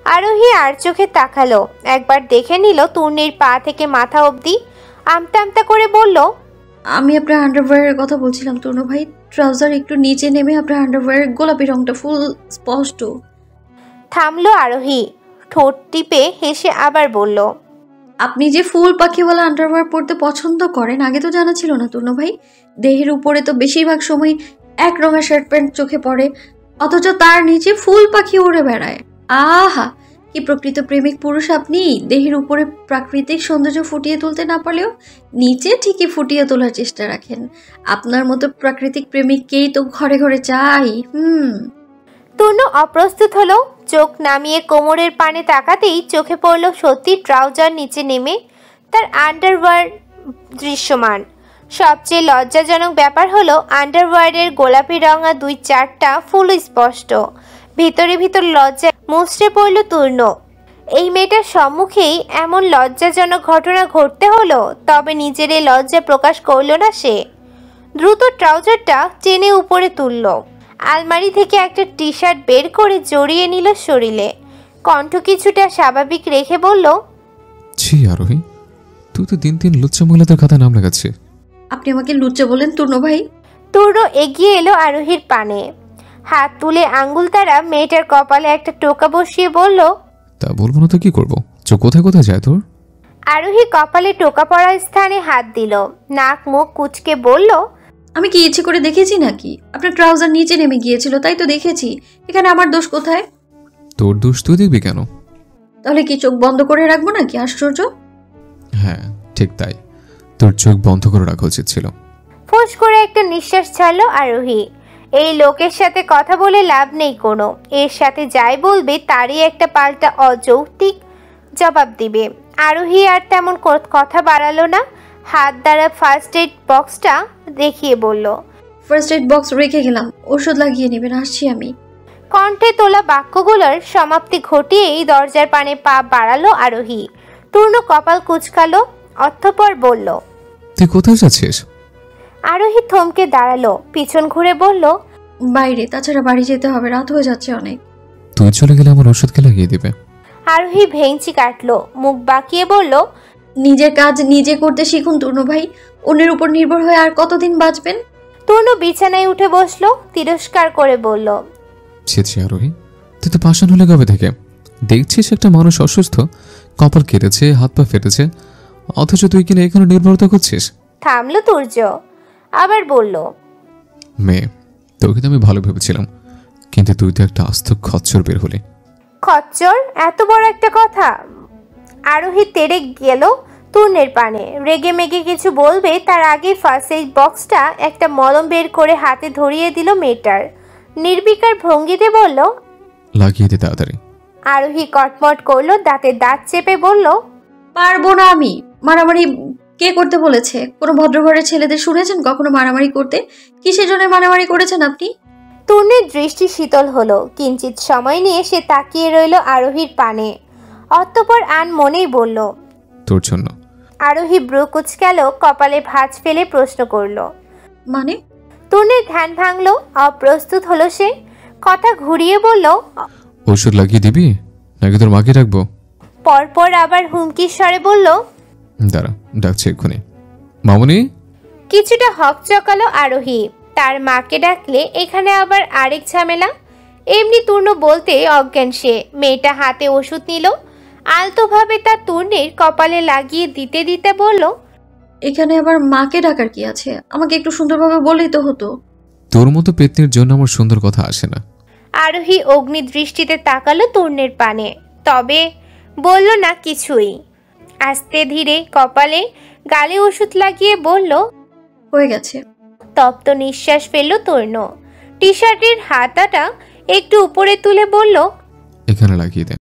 আরোহী আর চোখে তাকালো। একবার দেখে নিল তূর্ণের পা থেকে মাথা অবধি। আমতা আমতা করে বলল, আমি আপনার আন্ডারওয়্যারের কথা বলছিলাম তূর্ণ ভাই। ট্রাউজার একটু নিচে নেমে আপনার আন্ডারওয়্যারের গোলাপি রংটা ফুল স্পষ্ট। থামলো আরোহী। ঠোঁট টিপে হেসে আবার বলল, আপনি যে ফুল পাখিওয়ালা আন্ডারওয়্যার পরতে পছন্দ করেন আগে তো জানা ছিল না তূর্ণ ভাই। দেহের উপরে তো বেশিরভাগ সময় এক রঙের শার্ট প্যান্ট চোখে পড়ে, অথচ তার নিচে ফুল পাখি উড়ে বেড়ায়। আহা, কি প্রকৃত প্রেমিক পুরুষ আপনি! দেহের উপরে প্রাকৃতিক সৌন্দর্য ফুটিয়ে তুলতে না পারলেও নিচে ঠিকই ফুটিয়ে তোলার চেষ্টা রাখেন। আপনার মতো প্রাকৃতিক প্রেমিককেই তো ঘরে ঘরে চাই। তনু অপ্রস্তুত হলো। চোখ নামিয়ে কোমরের পানে তাকাতেই চোখে পড়ল সত্যি ট্রাউজার নিচে নেমে তার আন্ডারওয়্যার দৃশ্যমান। সবচেয়ে লজ্জাজনক ব্যাপার হলো আন্ডারওয়্যারের গোলাপি রঙা 2-4টা ফুল স্পষ্ট। ভিতরে লজ্জা মুচড়ে পড়ল তূর্ণ। এই মেয়েটার সম্মুখেই এমন লজ্জাজনক ঘটনা ঘটতে হলো, তবে নিজের এই লজ্জা প্রকাশ করল না সে। দ্রুত ট্রাউজারটা টেনে উপরে তুলল। আলমারি থেকে একটা টি শার্ট বের করে জড়িয়ে নিল শরীরে। কণ্ঠ কিছুটা স্বাভাবিক রেখে বলল, ছি আরোহী, তুই তো দিন দিন লুচ্চা মহিলাদের খাতায় নাম লাগাচ্ছে। আপনি আমাকে লুচ্চা বলেন তূর্ণ ভাই? তূর্ণ এগিয়ে এলো আরোহীর পানে। হাত তুলে আঙ্গুল দ্বারা মেয়েটার কপালে একটা টোকা বসিয়ে বলল, তা বলবো না তো কি করবো? চোখ কোথায় কোথায় যায় তোর? আরোহী কপালে টোকা পড়া স্থানে হাত দিল। নাক মুখ কুচকে বলল, আমি কি ইচ্ছে করে দেখেছি নাকি? আপনার ট্রাউজার নিচে নেমে গিয়েছিল, তাই তো দেখেছি। এখানে আমার দোষ কোথায়? তোর দোষ তুই দেখবি কেন? তাহলে কি চোখ বন্ধ করে রাখবো নাকি? আশ্চর্য। হ্যাঁ ঠিক তাই, তোর চোখ বন্ধ করে রাখা উচিত ছিল। ফোঁস করে একটা নিঃশ্বাস ছাড়ল আরোহী। এই লোকের সাথে কথা বলে লাভ নেই কোনো। এর সাথে যাই বলবে তারই একটা পাল্টা অযৌক্তিক জবাব দিবে। আরোহী আর তেমন কথা বাড়ালো না। হাত দ্বারা ফার্স্ট এড বক্সটা দেখিয়ে বলল, ফার্স্ট এড বক্স রেখে গেলাম, ওষুধ লাগিয়ে নেবেন, আসছি আমি। কণ্ঠে তোলা বাক্যগুলোর সমাপ্তি ঘটিয়েই দরজার পানে পা বাড়ালো আরোহী। তূর্ণ কপাল কুচকালো, অতঃপর বলল, তুই কোথায় যাচ্ছিস? আরোহী থমকে দাঁড়ালো, পিছন ঘুরে বলল, বাইরে, তাছাড়া বাড়ি যেতে হবে, রাত হয়ে যাচ্ছে অনেক। তুই চলে গেলে আমার ওষুধকে লাগিয়ে দিবে। আরোহী ভেঙচি কাটলো, মুখ বাঁকিয়ে বলল, নিজের কাজ নিজে করতে শিখুন তূর্ণ ভাই। অন্যের উপর নির্ভর হয়ে আর কতদিন বাঁচবেন? তনু বিছানায় উঠে বসলো, তিরস্কার করে বলল, ছি আরোহী, তুই তো পাষাণ হলে কবে থেকে? দেখছিস একটা মানুষ অসুস্থ, কপাল কেটেছে, হাত পা ফেটেছে, অথচ তুই কিনা এখানে নির্ভরতা করছিস। থামলো তুর্য, আবার বলল, মেয়ে, তোকে তো আমি ভালো ভেবেছিলাম, কিন্তু তুই তো একটা আস্ত খচ্চর বের হলি। খচ্চর? এত বড় একটা কথা? আরোহী তেড়ে গেল তূর্ণের পানে। রেগে মেগে কিছু বলবে তার আগে ফার্স্ট এইড বক্সটা একটা মলম বের করে হাতে ধরিয়ে দিল মেয়েটার। নির্বিকার ভঙ্গিতে বলল, লাগিয়ে দে তাড়াতাড়ি। আরোহী কটমট করলো, দাঁতে দাঁত চেপে বলল, পারবো না আমি। মারামারি কে করতে বলেছে? কোনো ভদ্রঘরের ছেলেদের শুনেছেন কখনো মারামারি করতে? কিসের জন্য মারামারি করেছেন আপনি? তূর্ণের দৃষ্টি শীতল হলো। কিঞ্চিত সময় নিয়ে সে তাকিয়ে রইল আরোহীর পানে। অতঃপর আন মনেই বলল, তোর জন্য। আরোহী ব্রু কুচকালো, কপালে ভাঁজ ফেলে প্রশ্ন করল, মানে? তূর্ণের ধ্যান ভাঙলো, অপ্রস্তুত হলো সে। কথা ঘুরিয়ে বলল, ওষুধ লাগিয়ে দিবি নাকি তোর মাকে রাখবো? পরপর আবার হুমকির স্বরে বলল, দাঁড়া, ডাকছে এক্ষুনি। মামুনি। কিছুটা হক চকালো আরোহী। তার মাকে ডাকলে এখানে আবার আরেক ঝামেলা। এমনি তূর্ণ বলতে অজ্ঞান সে। মেয়েটা হাতে ওষুধ নিল, আলতোভাবে তা তূর্ণের কপালে লাগিয়ে দিতে দিতে বলল, এখানে আবার মাকে ডাকার কি আছে? আমাকে একটু সুন্দরভাবে বললেই তো হতো। তোর মতো পেতনির জন্য আমার সুন্দর কথা আসে না। আরোহী অগ্নি দৃষ্টিতে তাকালো তূর্ণের পানে, তবে বলল না কিছুই। আস্তে ধীরে কপালে গালে ওষুধ লাগিয়ে বলল, হয়ে গেছে। তপ্ত নিঃশ্বাস ফেলল তূর্ণ। টি শার্টের হাতাটা একটু উপরে তুলে বলল, এখানে লাগিয়ে দে।